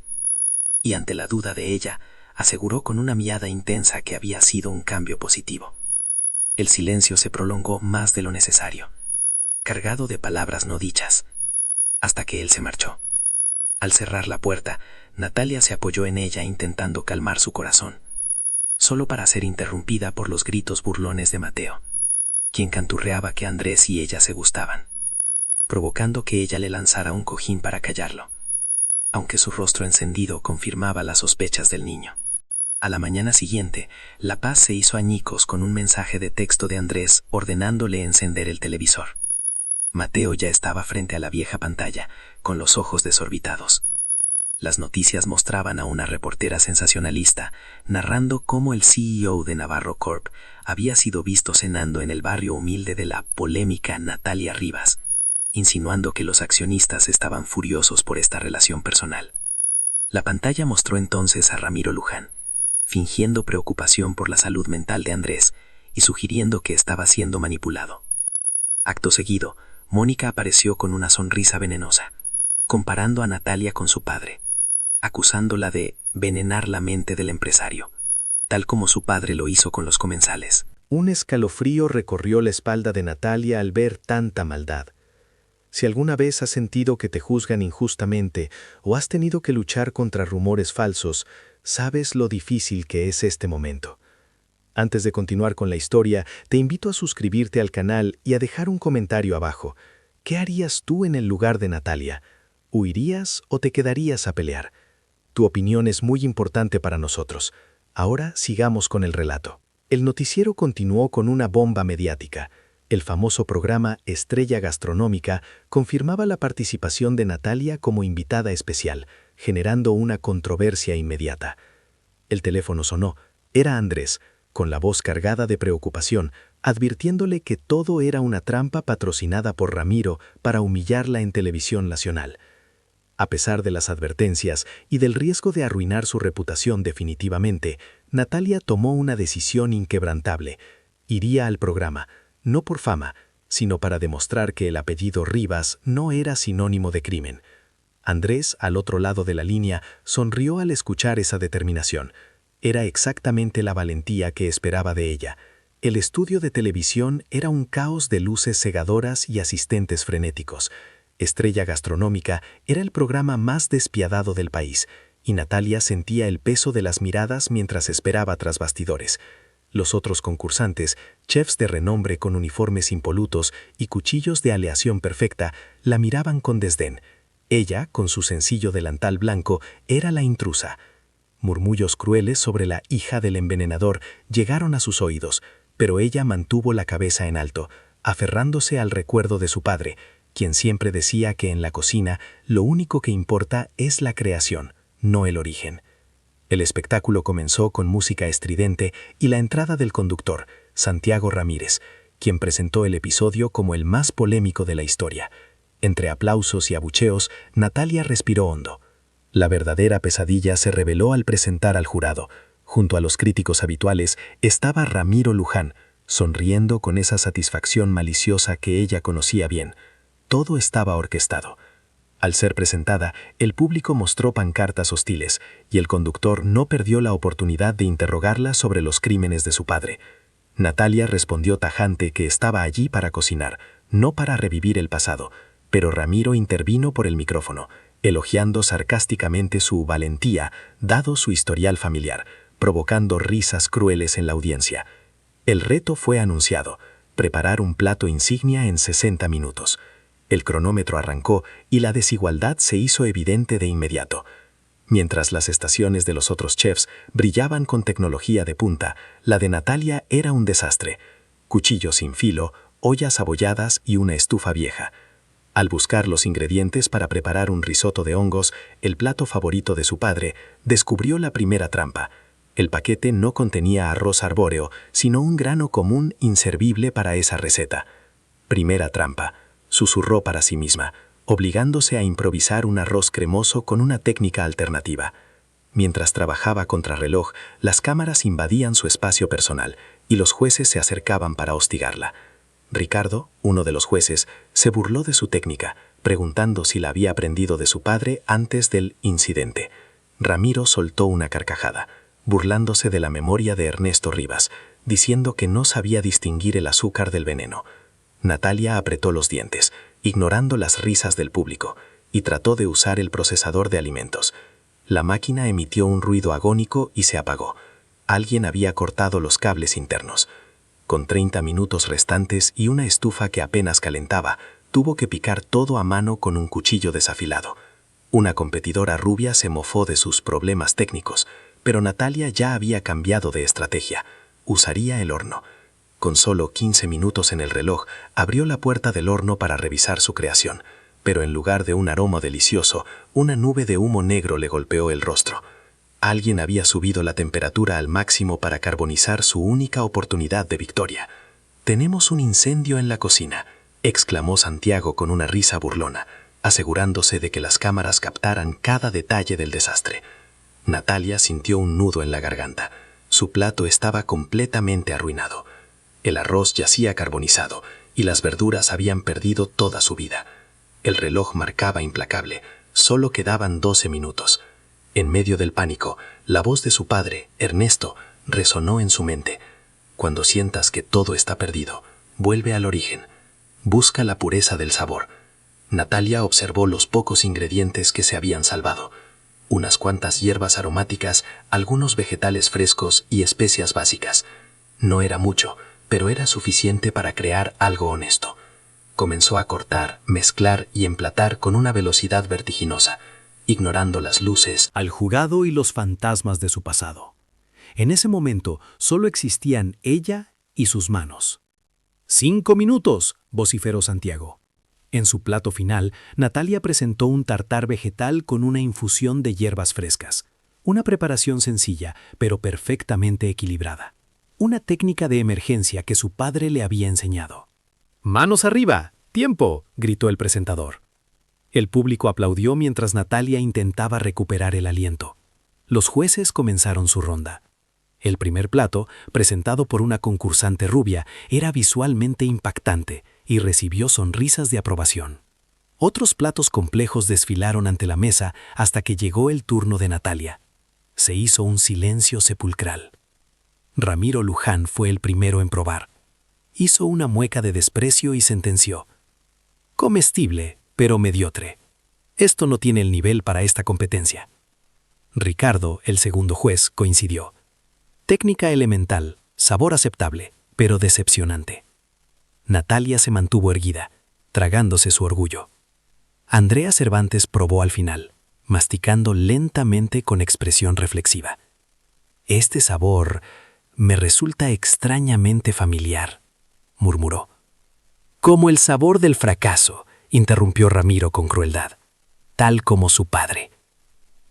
[SPEAKER 2] y ante la duda de ella, aseguró con una mirada intensa que había sido un cambio positivo. El silencio se prolongó más de lo necesario, cargado de palabras no dichas, hasta que él se marchó. Al cerrar la puerta, Natalia se apoyó en ella intentando calmar su corazón, solo para ser interrumpida por los gritos burlones de Mateo, quien canturreaba que Andrés y ella se gustaban, provocando que ella le lanzara un cojín para callarlo, aunque su rostro encendido confirmaba las sospechas del niño. A la mañana siguiente, La Paz se hizo añicos con un mensaje de texto de Andrés ordenándole encender el televisor. Mateo ya estaba frente a la vieja pantalla, con los ojos desorbitados. Las noticias mostraban a una reportera sensacionalista narrando cómo el CEO de Navarro Corp había sido visto cenando en el barrio humilde de la polémica Natalia Rivas, insinuando que los accionistas estaban furiosos por esta relación personal. La pantalla mostró entonces a Ramiro Luján, fingiendo preocupación por la salud mental de Andrés y sugiriendo que estaba siendo manipulado. Acto seguido, Mónica apareció con una sonrisa venenosa, comparando a Natalia con su padre, acusándola de venenar la mente del empresario, tal como su padre lo hizo con los comensales.
[SPEAKER 1] Un escalofrío recorrió la espalda de Natalia al ver tanta maldad. Si alguna vez has sentido que te juzgan injustamente o has tenido que luchar contra rumores falsos, sabes lo difícil que es este momento. Antes de continuar con la historia, te invito a suscribirte al canal y a dejar un comentario abajo. ¿Qué harías tú en el lugar de Natalia? ¿Huirías o te quedarías a pelear? Tu opinión es muy importante para nosotros. Ahora sigamos con el relato. El noticiero continuó con una bomba mediática. El famoso programa Estrella Gastronómica confirmaba la participación de Natalia como invitada especial, generando una controversia inmediata. El teléfono sonó. Era Andrés, con la voz cargada de preocupación, advirtiéndole que todo era una trampa patrocinada por Ramiro para humillarla en televisión nacional. A pesar de las advertencias y del riesgo de arruinar su reputación definitivamente, Natalia tomó una decisión inquebrantable. Iría al programa, no por fama, sino para demostrar que el apellido Rivas no era sinónimo de crimen. Andrés, al otro lado de la línea, sonrió al escuchar esa determinación. Era exactamente la valentía que esperaba de ella. El estudio de televisión era un caos de luces cegadoras y asistentes frenéticos. Estrella Gastronómica era el programa más despiadado del país, y Natalia sentía el peso de las miradas mientras esperaba tras bastidores. Los otros concursantes, chefs de renombre con uniformes impolutos y cuchillos de aleación perfecta, la miraban con desdén. Ella, con su sencillo delantal blanco, era la intrusa. Murmullos crueles sobre la hija del envenenador llegaron a sus oídos, pero ella mantuvo la cabeza en alto, aferrándose al recuerdo de su padre, quien siempre decía que en la cocina lo único que importa es la creación, no el origen. El espectáculo comenzó con música estridente y la entrada del conductor, Santiago Ramírez, quien presentó el episodio como el más polémico de la historia. Entre aplausos y abucheos, Natalia respiró hondo. La verdadera pesadilla se reveló al presentar al jurado. Junto a los críticos habituales estaba Ramiro Luján, sonriendo con esa satisfacción maliciosa que ella conocía bien. Todo estaba orquestado. Al ser presentada, el público mostró pancartas hostiles y el conductor no perdió la oportunidad de interrogarla sobre los crímenes de su padre. Natalia respondió tajante que estaba allí para cocinar, no para revivir el pasado, pero Ramiro intervino por el micrófono, elogiando sarcásticamente su valentía, dado su historial familiar, provocando risas crueles en la audiencia. El reto fue anunciado: preparar un plato insignia en 60 minutos.
[SPEAKER 4] El cronómetro arrancó y la desigualdad se hizo evidente de inmediato. Mientras las estaciones de los otros chefs brillaban con tecnología de punta, la de Natalia era un desastre. Cuchillos sin filo, ollas abolladas y una estufa vieja. Al buscar los ingredientes para preparar un risotto de hongos, el plato favorito de su padre, descubrió la primera trampa. El paquete no contenía arroz arbóreo, sino un grano común inservible para esa receta. Primera trampa, susurró para sí misma, obligándose a improvisar un arroz cremoso con una técnica alternativa. Mientras trabajaba contrarreloj, las cámaras invadían su espacio personal y los jueces se acercaban para hostigarla. Ricardo, uno de los jueces, se burló de su técnica, preguntando si la había aprendido de su padre antes del incidente. Ramiro soltó una carcajada, burlándose de la memoria de Ernesto Rivas, diciendo que no sabía distinguir el azúcar del veneno. Natalia apretó los dientes, ignorando las risas del público, y trató de usar el procesador de alimentos. La máquina emitió un ruido agónico y se apagó. Alguien había cortado los cables internos. Con 30 minutos restantes y una estufa que apenas calentaba, tuvo que picar todo a mano con un cuchillo desafilado. Una competidora rubia se mofó de sus problemas técnicos, pero Natalia ya había cambiado de estrategia. Usaría el horno. Con solo 15 minutos en el reloj, abrió la puerta del horno para revisar su creación, pero en lugar de un aroma delicioso, una nube de humo negro le golpeó el rostro. Alguien había subido la temperatura al máximo para carbonizar su única oportunidad de victoria. «Tenemos un incendio en la cocina», exclamó Santiago con una risa burlona, asegurándose de que las cámaras captaran cada detalle del desastre. Natalia sintió un nudo en la garganta. Su plato estaba completamente arruinado. El arroz yacía carbonizado y las verduras habían perdido toda su vida. El reloj marcaba implacable. Solo quedaban 12 minutos. En medio del pánico, la voz de su padre, Ernesto, resonó en su mente. Cuando sientas que todo está perdido, vuelve al origen. Busca la pureza del sabor. Natalia observó los pocos ingredientes que se habían salvado. Unas cuantas hierbas aromáticas, algunos vegetales frescos y especias básicas. No era mucho, pero era suficiente para crear algo honesto. Comenzó a cortar, mezclar y emplatar con una velocidad vertiginosa, ignorando las luces,
[SPEAKER 1] al jurado y los fantasmas de su pasado. En ese momento solo existían ella y sus manos. 5 minutos, vociferó Santiago. En su plato final, Natalia presentó un tartar vegetal con una infusión de hierbas frescas. Una preparación sencilla, pero perfectamente equilibrada. Una técnica de emergencia que su padre le había enseñado. «¡Manos arriba! ¡Tiempo!», gritó el presentador. El público aplaudió mientras Natalia intentaba recuperar el aliento. Los jueces comenzaron su ronda. El primer plato, presentado por una concursante rubia, era visualmente impactante y recibió sonrisas de aprobación. Otros platos complejos desfilaron ante la mesa hasta que llegó el turno de Natalia. Se hizo un silencio sepulcral. Ramiro Luján fue el primero en probar. Hizo una mueca de desprecio y sentenció: «Comestible, pero mediocre. Esto no tiene el nivel para esta competencia». Ricardo, el segundo juez, coincidió. «Técnica elemental, sabor aceptable, pero decepcionante». Natalia se mantuvo erguida, tragándose su orgullo. Andrea Cervantes probó al final, masticando lentamente con expresión reflexiva. «Este sabor me resulta extrañamente familiar», murmuró. «Como el sabor del fracaso», interrumpió Ramiro con crueldad. «Tal como su padre».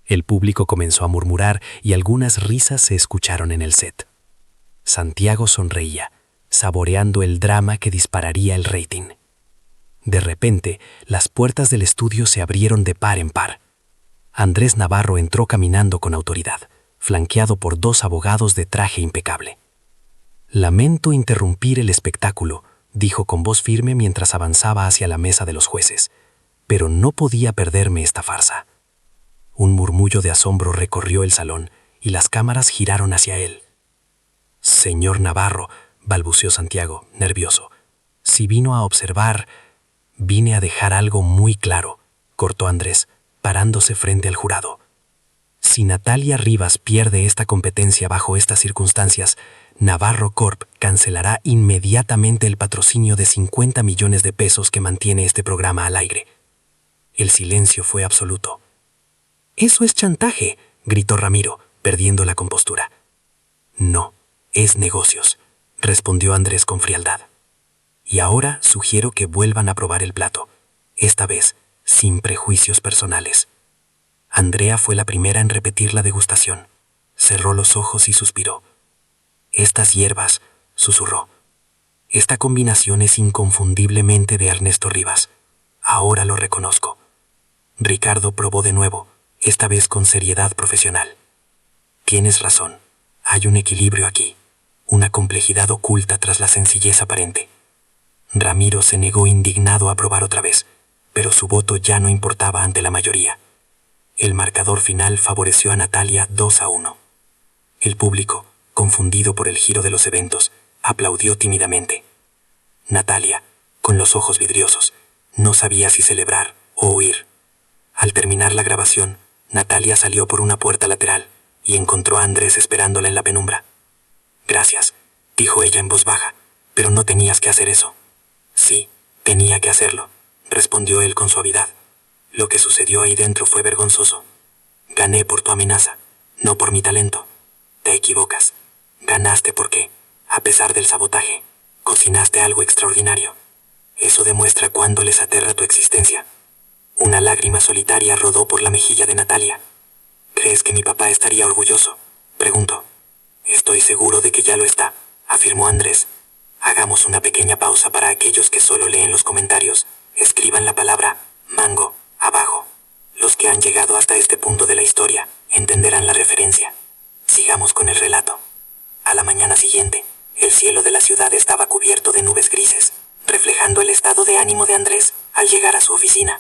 [SPEAKER 1] El público comenzó a murmurar y algunas risas se escucharon en el set. Santiago sonreía, saboreando el drama que dispararía el rating. De repente, las puertas del estudio se abrieron de par en par. Andrés Navarro entró caminando con autoridad, flanqueado por 2 abogados de traje impecable. «Lamento interrumpir el espectáculo», dijo con voz firme mientras avanzaba hacia la mesa de los jueces, «pero no podía perderme esta farsa». Un murmullo de asombro recorrió el salón y las cámaras giraron hacia él. «Señor Navarro», balbuceó Santiago, nervioso, «si vino a observar...». «Vine a dejar algo muy claro», cortó Andrés, parándose frente al jurado. «Si Natalia Rivas pierde esta competencia bajo estas circunstancias,
[SPEAKER 2] Navarro Corp cancelará inmediatamente el patrocinio de 50 millones de pesos que mantiene este programa al aire. El silencio fue absoluto. «Eso es chantaje», gritó Ramiro, perdiendo la compostura. «No, es negocios», respondió Andrés con frialdad. «Y ahora sugiero que vuelvan a probar el plato, esta vez sin prejuicios personales». Andrea fue la primera en repetir la degustación. Cerró los ojos y suspiró. «Estas hierbas», susurró. «Esta combinación es inconfundiblemente de Ernesto Rivas. Ahora lo reconozco». Ricardo probó de nuevo, esta vez con seriedad profesional. «Tienes razón. Hay un equilibrio aquí, una complejidad oculta tras la sencillez aparente». Ramiro se negó indignado a probar otra vez, pero su voto ya no importaba ante la mayoría. El marcador final favoreció a Natalia 2-1. El público, confundido por el giro de los eventos, aplaudió tímidamente. Natalia, con los ojos vidriosos, no sabía si celebrar o huir. Al terminar la grabación, Natalia salió por una puerta lateral y encontró a Andrés esperándola en la penumbra. «Gracias», dijo ella en voz baja, «pero no tenías que hacer eso». «Sí, tenía que hacerlo», respondió él con suavidad. «Lo que sucedió ahí dentro fue vergonzoso. Gané por tu amenaza, no por mi talento. Te equivocas. Ganaste porque, a pesar del sabotaje, cocinaste algo extraordinario. Eso demuestra cuánto les aterra tu existencia». Una lágrima solitaria rodó por la mejilla de Natalia. «¿Crees que mi papá estaría orgulloso?», preguntó. «Estoy seguro de que ya lo está», afirmó Andrés. «Hagamos una pequeña pausa para aquellos que solo leen los comentarios. Escriban la palabra mango abajo. Los que han llegado hasta este punto de la historia entenderán la referencia. Sigamos con el relato». A la mañana siguiente, el cielo de la ciudad estaba cubierto de nubes grises, reflejando el estado de ánimo de Andrés al llegar a su oficina.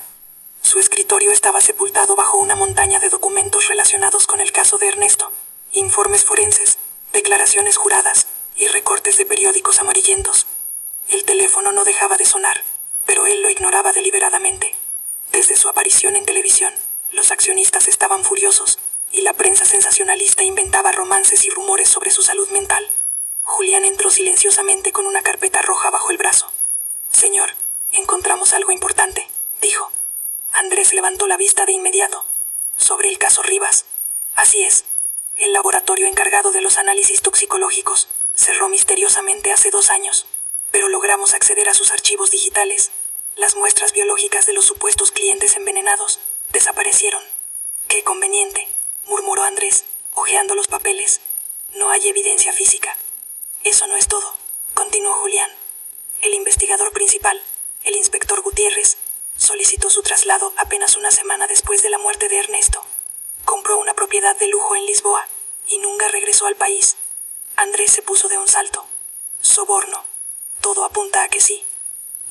[SPEAKER 2] Su escritorio estaba sepultado bajo una montaña de documentos relacionados con el caso de Ernesto, informes forenses, declaraciones juradas y recortes de periódicos amarillentos. El teléfono no dejaba de sonar, pero él lo ignoraba deliberadamente. Desde su aparición en televisión, los accionistas estaban furiosos y la prensa sensacionalista inventaba romances y rumores sobre su salud mental. Julián entró silenciosamente con una carpeta roja bajo el brazo. «Señor, encontramos algo importante», dijo. Andrés levantó la vista de inmediato. «Sobre el caso Rivas». «Así es. El laboratorio encargado de los análisis toxicológicos cerró misteriosamente hace 2 años, pero logramos acceder a sus archivos digitales. Las muestras biológicas de los supuestos clientes envenenados desaparecieron». «Qué conveniente», murmuró Andrés, hojeando los papeles. «No hay evidencia física». «Eso no es todo», continuó Julián. «El investigador principal, el inspector Gutiérrez, solicitó su traslado apenas una semana después de la muerte de Ernesto. Compró una propiedad de lujo en Lisboa y nunca regresó al país». Andrés se puso de un salto. «Soborno. Todo apunta a que sí.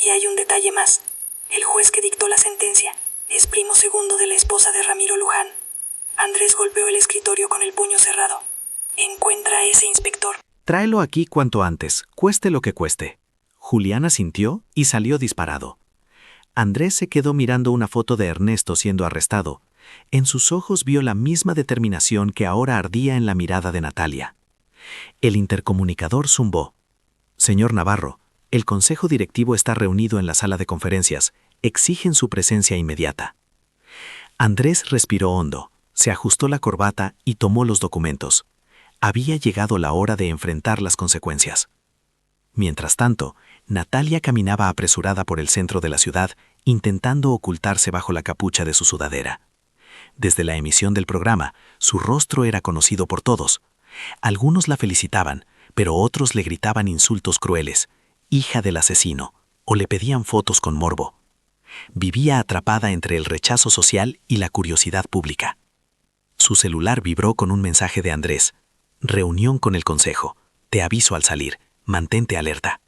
[SPEAKER 2] Y hay un detalle más. El juez que dictó la sentencia es primo segundo de la esposa de Ramiro Luján». Andrés golpeó el escritorio con el puño cerrado. «Encuentra a ese inspector».
[SPEAKER 1] «Tráelo aquí cuanto antes, cueste lo que cueste». Julián asintió y salió disparado. Andrés se quedó mirando una foto de Ernesto siendo arrestado. En sus ojos vio la misma determinación que ahora ardía en la mirada de Natalia. El intercomunicador zumbó. «Señor Navarro, el consejo directivo está reunido en la sala de conferencias. Exigen su presencia inmediata». Andrés respiró hondo, se ajustó la corbata y tomó los documentos. Había llegado la hora de enfrentar las consecuencias. Mientras tanto, Natalia caminaba apresurada por el centro de la ciudad, intentando ocultarse bajo la capucha de su sudadera. Desde la emisión del programa, su rostro era conocido por todos. Algunos la felicitaban, pero otros le gritaban insultos crueles, «hija del asesino», o le pedían fotos con morbo. Vivía atrapada entre el rechazo social y la curiosidad pública. Su celular vibró con un mensaje de Andrés. «Reunión con el consejo. Te aviso al salir. Mantente alerta».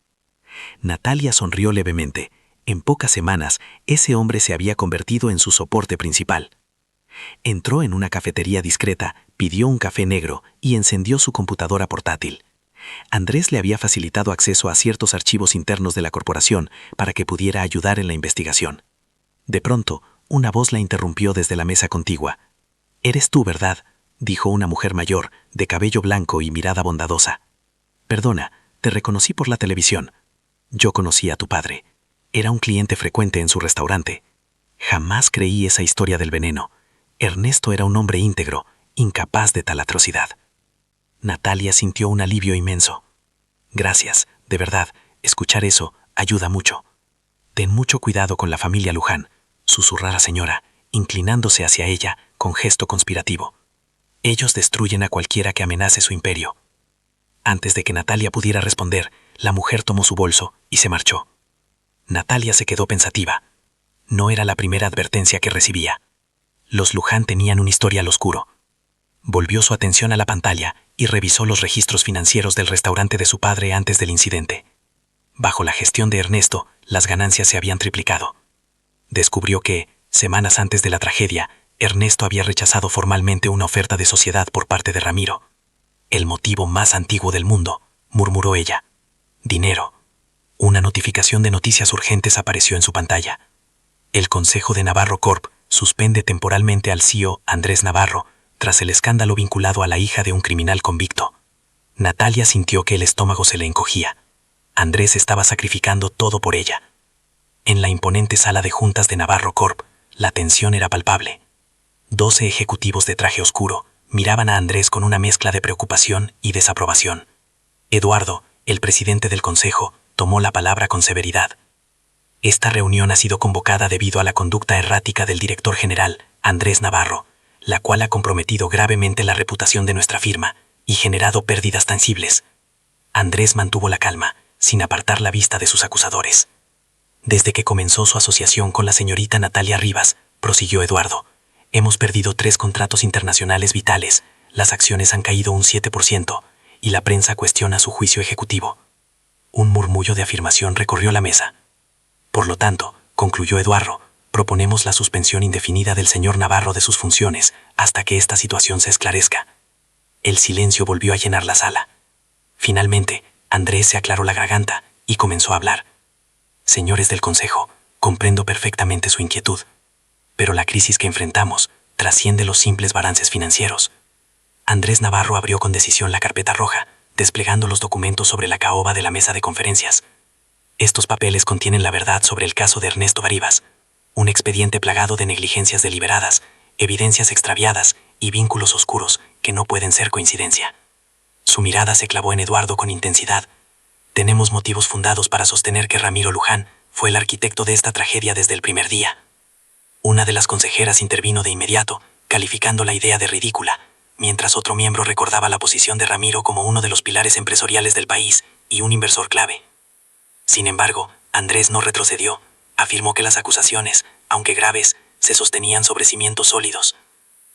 [SPEAKER 1] Natalia sonrió levemente. En pocas semanas, ese hombre se había convertido en su soporte principal. Entró en una cafetería discreta, pidió un café negro y encendió su computadora portátil. Andrés le había facilitado acceso a ciertos archivos internos de la corporación para que pudiera ayudar en la investigación. De pronto, una voz la interrumpió desde la mesa contigua. «Eres tú, ¿verdad?», dijo una mujer mayor, de cabello blanco y mirada bondadosa. Perdona, te reconocí por la televisión. Yo conocí a tu padre. Era un cliente frecuente en su restaurante. Jamás creí esa historia del veneno. Ernesto era un hombre íntegro, incapaz de tal atrocidad. Natalia sintió un alivio inmenso. Gracias, de verdad, escuchar eso ayuda mucho. Ten mucho cuidado con la familia Luján, susurró la señora, inclinándose hacia ella con gesto conspirativo. Ellos destruyen a cualquiera que amenace su imperio. Antes de que Natalia pudiera responder, la mujer tomó su bolso y se marchó. Natalia se quedó pensativa. No era la primera advertencia que recibía. Los Luján tenían un historial oscuro. Volvió su atención a la pantalla y revisó los registros financieros del restaurante de su padre antes del incidente. Bajo la gestión de Ernesto, las ganancias se habían triplicado. Descubrió que, semanas antes de la tragedia, Ernesto había rechazado formalmente una oferta de sociedad por parte de Ramiro. El motivo más antiguo del mundo, murmuró ella. Dinero. Una notificación de noticias urgentes apareció en su pantalla. El Consejo de Navarro Corp suspende temporalmente al CEO Andrés Navarro tras el escándalo vinculado a la hija de un criminal convicto. Natalia sintió que el estómago se le encogía. Andrés estaba sacrificando todo por ella. En la imponente sala de juntas de Navarro Corp, la tensión era palpable. 12 ejecutivos de traje oscuro miraban a Andrés con una mezcla de preocupación y desaprobación. Eduardo, el presidente del consejo, tomó la palabra con severidad. Esta reunión ha sido convocada debido a la conducta errática del director general, Andrés Navarro, la cual ha comprometido gravemente la reputación de nuestra firma y generado pérdidas tangibles. Andrés mantuvo la calma, sin apartar la vista de sus acusadores. Desde que comenzó su asociación con la señorita Natalia Rivas, prosiguió Eduardo, hemos perdido 3 contratos internacionales vitales, las acciones han caído un 7% y la prensa cuestiona su juicio ejecutivo. Un murmullo de afirmación recorrió la mesa. Por lo tanto, concluyó Eduardo, proponemos la suspensión indefinida del señor Navarro de sus funciones hasta que esta situación se esclarezca. El silencio volvió a llenar la sala. Finalmente, Andrés se aclaró la garganta y comenzó a hablar. Señores del Consejo, comprendo perfectamente su inquietud, pero la crisis que enfrentamos trasciende los simples balances financieros. Andrés Navarro abrió con decisión la carpeta roja, desplegando los documentos sobre la caoba de la mesa de conferencias. Estos papeles contienen la verdad sobre el caso de Ernesto Baribas, un expediente plagado de negligencias deliberadas, evidencias extraviadas y vínculos oscuros que no pueden ser coincidencia. Su mirada se clavó en Eduardo con intensidad. Tenemos motivos fundados para sostener que Ramiro Luján fue el arquitecto de esta tragedia desde el primer día. Una de las consejeras intervino de inmediato, calificando la idea de ridícula, mientras otro miembro recordaba la posición de Ramiro como uno de los pilares empresariales del país y un inversor clave. Sin embargo, Andrés no retrocedió. Afirmó que las acusaciones, aunque graves, se sostenían sobre cimientos sólidos.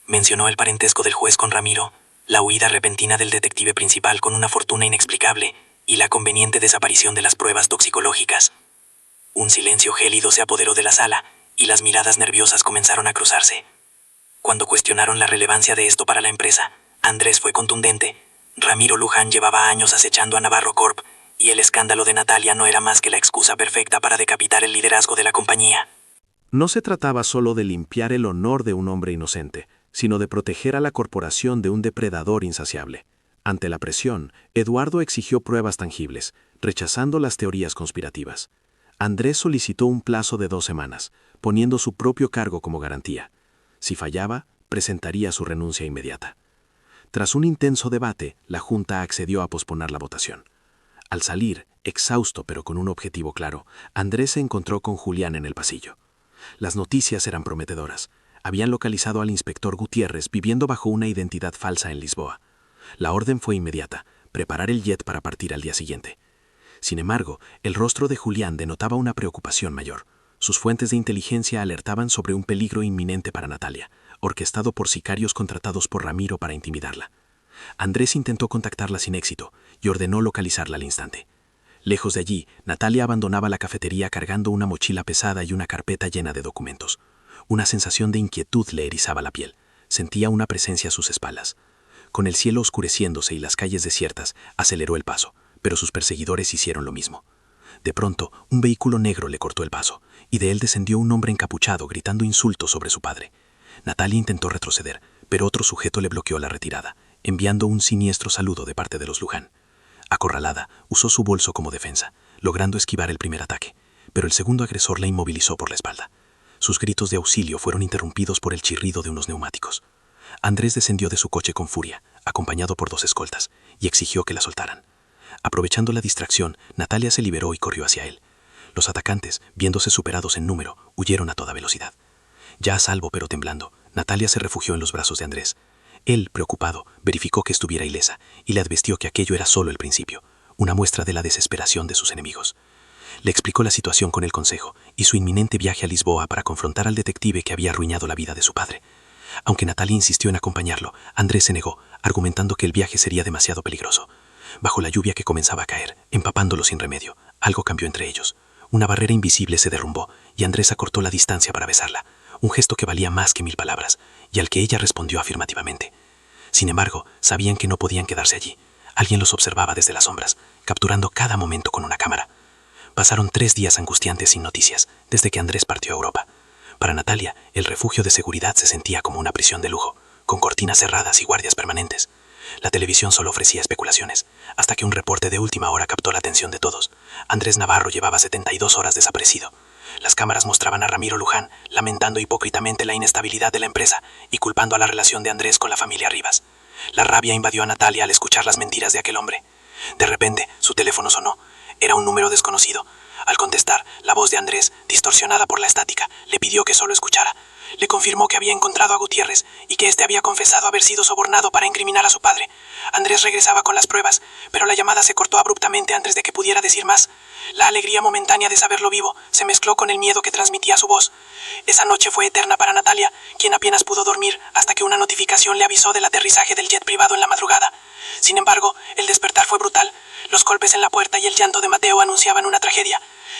[SPEAKER 1] Mencionó el parentesco del juez con Ramiro, la huida repentina del detective principal con una fortuna inexplicable y la conveniente desaparición de las pruebas toxicológicas. Un silencio gélido se apoderó de la sala y las miradas nerviosas comenzaron a cruzarse. Cuando cuestionaron la relevancia de esto para la empresa, Andrés fue contundente. Ramiro Luján llevaba años acechando a Navarro Corp y el escándalo de Natalia no era más que la excusa perfecta para decapitar el liderazgo de la compañía. No se trataba solo de limpiar el honor de un hombre inocente, sino de proteger a la corporación de un depredador insaciable. Ante la presión, Eduardo exigió pruebas tangibles, rechazando las teorías conspirativas. Andrés solicitó un plazo de 2 semanas, poniendo su propio cargo como garantía. Si fallaba, presentaría su renuncia inmediata. Tras un intenso debate, la Junta accedió a posponer la votación. Al salir, exhausto pero con un objetivo claro, Andrés se encontró con Julián en el pasillo. Las noticias eran prometedoras. Habían localizado al inspector Gutiérrez viviendo bajo una identidad falsa en Lisboa. La orden fue inmediata, preparar el jet para partir al día siguiente. Sin embargo, el rostro de Julián denotaba una preocupación mayor. Sus fuentes de inteligencia alertaban sobre un peligro inminente para Natalia, orquestado por sicarios contratados por Ramiro para intimidarla. Andrés intentó contactarla sin éxito y ordenó localizarla al instante. Lejos de allí, Natalia abandonaba la cafetería cargando una mochila pesada y una carpeta llena de documentos. Una sensación de inquietud le erizaba la piel. Sentía una presencia a sus espaldas. Con el cielo oscureciéndose y las calles desiertas, aceleró el paso, pero sus perseguidores hicieron lo mismo. De pronto, un vehículo negro le cortó el paso, y de él descendió un hombre encapuchado gritando insultos sobre su padre. Natalia intentó retroceder, pero otro sujeto le bloqueó la retirada, enviando un siniestro saludo de parte de los Luján.
[SPEAKER 3] Acorralada, usó su bolso como defensa, logrando esquivar el primer ataque, pero el segundo agresor la inmovilizó por la espalda. Sus gritos de auxilio fueron interrumpidos por el chirrido de unos neumáticos. Andrés descendió de su coche con furia, acompañado por 2 escoltas, y exigió que la soltaran. Aprovechando la distracción, Natalia se liberó y corrió hacia él. Los atacantes, viéndose superados en número, huyeron a toda velocidad. Ya a salvo pero temblando, Natalia se refugió en los brazos de Andrés. Él, preocupado, verificó que estuviera ilesa y le advirtió que aquello era solo el principio, una muestra de la desesperación de sus enemigos. Le explicó la situación con el consejo y su inminente viaje a Lisboa para confrontar al detective que había arruinado la vida de su padre. Aunque Natalia insistió en acompañarlo, Andrés se negó, argumentando que el viaje sería demasiado peligroso. Bajo la lluvia que comenzaba a caer, empapándolo sin remedio, algo cambió entre ellos. Una barrera invisible se derrumbó y Andrés acortó la distancia para besarla, un gesto que valía más que 1000 palabras, y al que ella respondió afirmativamente. Sin embargo, sabían que no podían quedarse allí. Alguien los observaba desde las sombras, capturando cada momento con una cámara. Pasaron 3 días angustiantes sin noticias, desde que Andrés partió a Europa. Para Natalia, el refugio de seguridad se sentía como una prisión de lujo, con cortinas cerradas y guardias permanentes. La televisión solo ofrecía especulaciones, hasta que un reporte de última hora captó la atención de todos. Andrés Navarro llevaba 72 horas desaparecido. Las cámaras mostraban a Ramiro Luján lamentando hipócritamente la inestabilidad de la empresa y culpando a la relación de Andrés con la familia Rivas. La rabia invadió a Natalia al escuchar las mentiras de aquel hombre. De repente, su teléfono sonó. Era un número desconocido. Al contestar, la voz de Andrés, distorsionada por la estática, le pidió que solo escuchara. Le confirmó que había encontrado a Gutiérrez y que éste había confesado haber sido sobornado para incriminar a su padre. Andrés regresaba con las pruebas, pero la llamada se cortó abruptamente antes de que pudiera decir más. La alegría momentánea de saberlo vivo se mezcló con el miedo que transmitía su voz. Esa noche fue eterna para Natalia, quien apenas pudo dormir hasta que una notificación le avisó del aterrizaje del jet privado en la madrugada. Sin embargo, el despertar fue brutal. Los golpes en la puerta y el llanto de Mateo anunciaban una tragedia.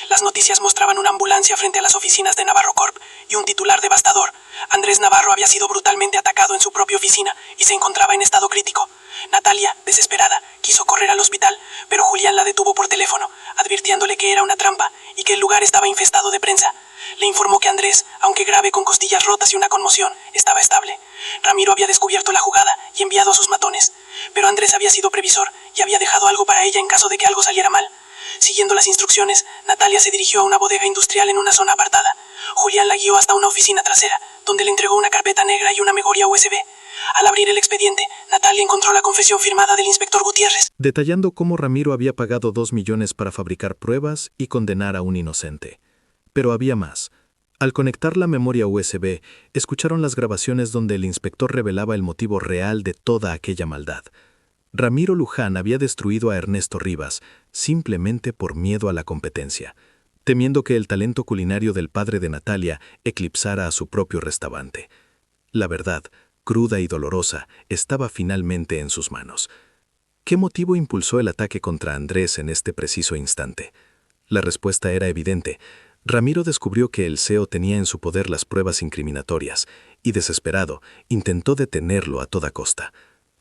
[SPEAKER 3] Las noticias mostraban una ambulancia frente a las oficinas de Navarro Corp y un titular devastador. Andrés Navarro había sido brutalmente atacado en su propia oficina y se encontraba en estado crítico. Natalia, desesperada, quiso correr al hospital, pero Julián la detuvo por teléfono, advirtiéndole que era una trampa y que el lugar estaba infestado de prensa. Le informó que Andrés, aunque grave con costillas rotas y una conmoción, estaba estable. Ramiro había descubierto la jugada y enviado a sus matones, pero Andrés había sido previsor y había dejado algo para ella en caso de que algo saliera mal. Siguiendo las instrucciones, Natalia se dirigió a una bodega industrial en una zona apartada. Julián la guió hasta una oficina trasera, donde le entregó una carpeta negra y una memoria USB. Al abrir el expediente, Natalia encontró la confesión firmada del inspector Gutiérrez,
[SPEAKER 1] detallando cómo Ramiro había pagado 2 millones para fabricar pruebas y condenar a un inocente. Pero había más. Al conectar la memoria USB, escucharon las grabaciones donde el inspector revelaba el motivo real de toda aquella maldad. Ramiro Luján había destruido a Ernesto Rivas simplemente por miedo a la competencia, temiendo que el talento culinario del padre de Natalia eclipsara a su propio restaurante. La verdad, cruda y dolorosa, estaba finalmente en sus manos. ¿Qué motivo impulsó el ataque contra Andrés en este preciso instante? La respuesta era evidente. Ramiro descubrió que el CEO tenía en su poder las pruebas incriminatorias y, desesperado, intentó detenerlo a toda costa.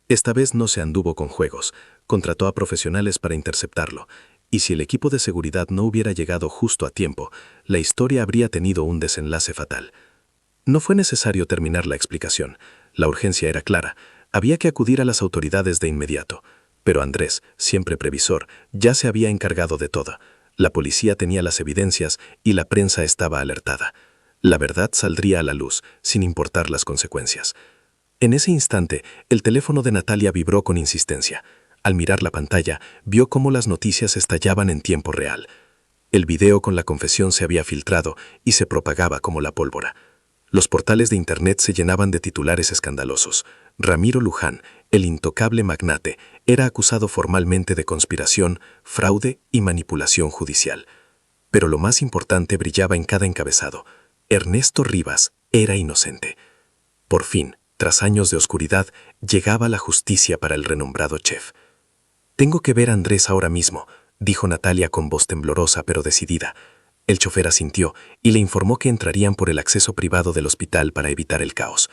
[SPEAKER 1] Esta vez no se anduvo con juegos, contrató a profesionales para interceptarlo, y si el equipo de seguridad no hubiera llegado justo a tiempo, la historia habría tenido un desenlace fatal. No fue necesario terminar la explicación. La urgencia era clara. Había que acudir a las autoridades de inmediato. Pero Andrés, siempre previsor, ya se había encargado de todo. La policía tenía las evidencias y la prensa estaba alertada. La verdad saldría a la luz, sin importar las consecuencias. En ese instante, el teléfono de Natalia vibró con insistencia. Al mirar la pantalla, vio cómo las noticias estallaban en tiempo real. El video con la confesión se había filtrado y se propagaba como la pólvora. Los portales de Internet se llenaban de titulares escandalosos. Ramiro Luján, el intocable magnate, era acusado formalmente de conspiración, fraude y manipulación judicial. Pero lo más importante brillaba en cada encabezado. Ernesto Rivas era inocente. Por fin, tras años de oscuridad, llegaba la justicia para el renombrado chef. «Tengo que ver a Andrés ahora mismo», dijo Natalia con voz temblorosa pero decidida. El chofer asintió y le informó que entrarían por el acceso privado del hospital para evitar el caos.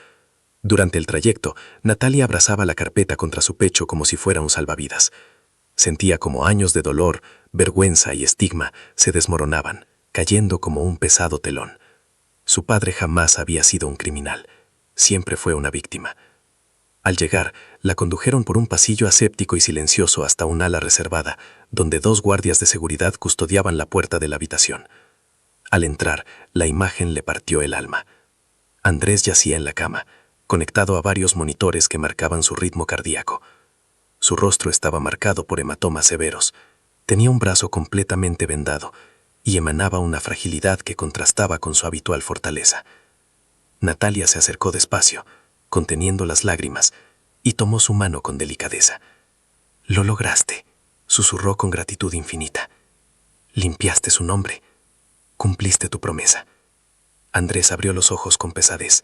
[SPEAKER 1] Durante el trayecto, Natalia abrazaba la carpeta contra su pecho como si fuera un salvavidas. Sentía como años de dolor, vergüenza y estigma se desmoronaban, cayendo como un pesado telón. Su padre jamás había sido un criminal. Siempre fue una víctima.
[SPEAKER 4] Al llegar, la condujeron por un pasillo aséptico y silencioso hasta un ala reservada, donde 2 guardias de seguridad custodiaban la puerta de la habitación. Al entrar, la imagen le partió el alma. Andrés yacía en la cama, conectado a varios monitores que marcaban su ritmo cardíaco. Su rostro estaba marcado por hematomas severos. Tenía un brazo completamente vendado y emanaba una fragilidad que contrastaba con su habitual fortaleza. Natalia se acercó despacio, conteniendo las lágrimas, y tomó su mano con delicadeza. «Lo lograste», susurró con gratitud infinita. «Limpiaste su nombre. Cumpliste tu promesa». Andrés abrió los ojos con pesadez,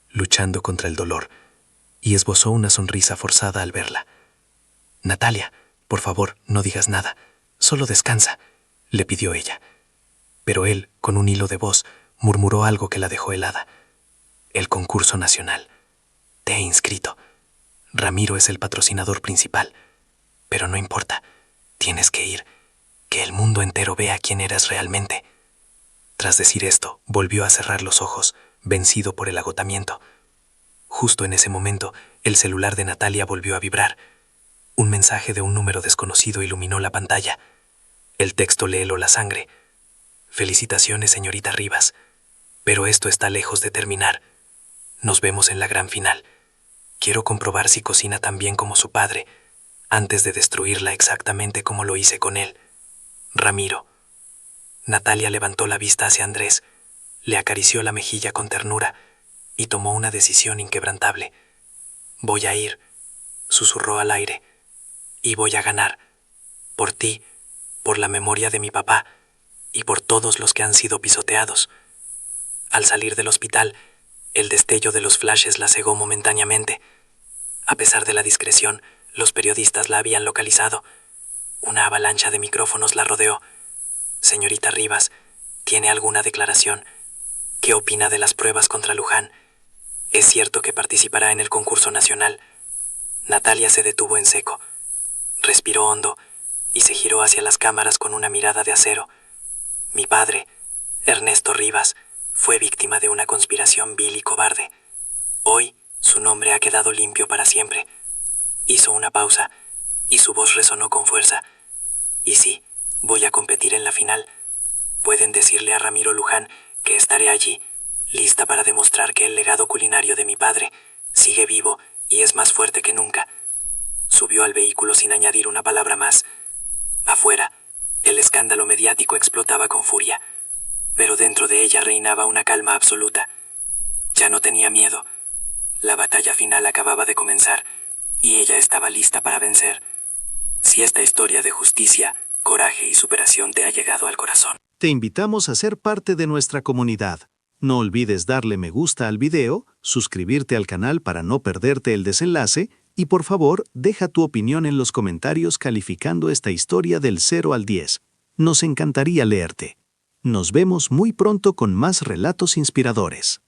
[SPEAKER 4] luchando contra el dolor, y esbozó una sonrisa forzada al verla. «Natalia, por favor, no digas nada. Solo descansa», le pidió ella. Pero él, con un hilo de voz, murmuró algo que la dejó helada. «El concurso nacional. Te he inscrito. Ramiro es el patrocinador principal. Pero no importa. Tienes que ir. Que el mundo entero vea quién eres realmente». Tras decir esto, volvió a cerrar los ojos, vencido por el agotamiento. Justo en ese momento, el celular de Natalia volvió a vibrar. Un mensaje de un número desconocido iluminó la pantalla. El texto le heló la sangre. «Felicitaciones, señorita Rivas. Pero esto está lejos de terminar. Nos vemos en la gran final. Quiero comprobar si cocina tan bien como su padre, antes de destruirla exactamente como lo hice con él. Ramiro». Natalia levantó la vista hacia Andrés, le acarició la mejilla con ternura y tomó una decisión inquebrantable. «Voy a ir», susurró al aire, «y voy a ganar. Por ti, por la memoria de mi papá y por todos los que han sido pisoteados». Al salir del hospital, el destello de los flashes la cegó momentáneamente. A pesar de la discreción, los periodistas la habían localizado. Una avalancha de micrófonos la rodeó. «Señorita Rivas, ¿tiene alguna declaración? ¿Qué opina de las pruebas contra Luján? ¿Es cierto que participará en el concurso nacional?» Natalia se detuvo en seco. Respiró hondo y se giró hacia las cámaras con una mirada de acero. «Mi padre, Ernesto Rivas, fue víctima de una conspiración vil y cobarde. Hoy su nombre ha quedado limpio para siempre». Hizo una pausa y su voz resonó con fuerza. «Y sí, voy a competir en la final. Pueden decirle a Ramiro Luján que estaré allí, lista para demostrar que el legado culinario de mi padre sigue vivo y es más fuerte que nunca». Subió al vehículo sin añadir una palabra más. Afuera, el escándalo mediático explotaba con furia, pero dentro de ella reinaba una calma absoluta. Ya no tenía miedo. La batalla final acababa de comenzar y ella estaba lista para vencer. Si esta historia de justicia, coraje y superación te ha llegado al corazón,
[SPEAKER 1] Te invitamos a ser parte de nuestra comunidad. No olvides darle me gusta al video, suscribirte al canal para no perderte el desenlace y por favor, deja tu opinión en los comentarios calificando esta historia del 0 al 10. Nos encantaría leerte. Nos vemos muy pronto con más relatos inspiradores.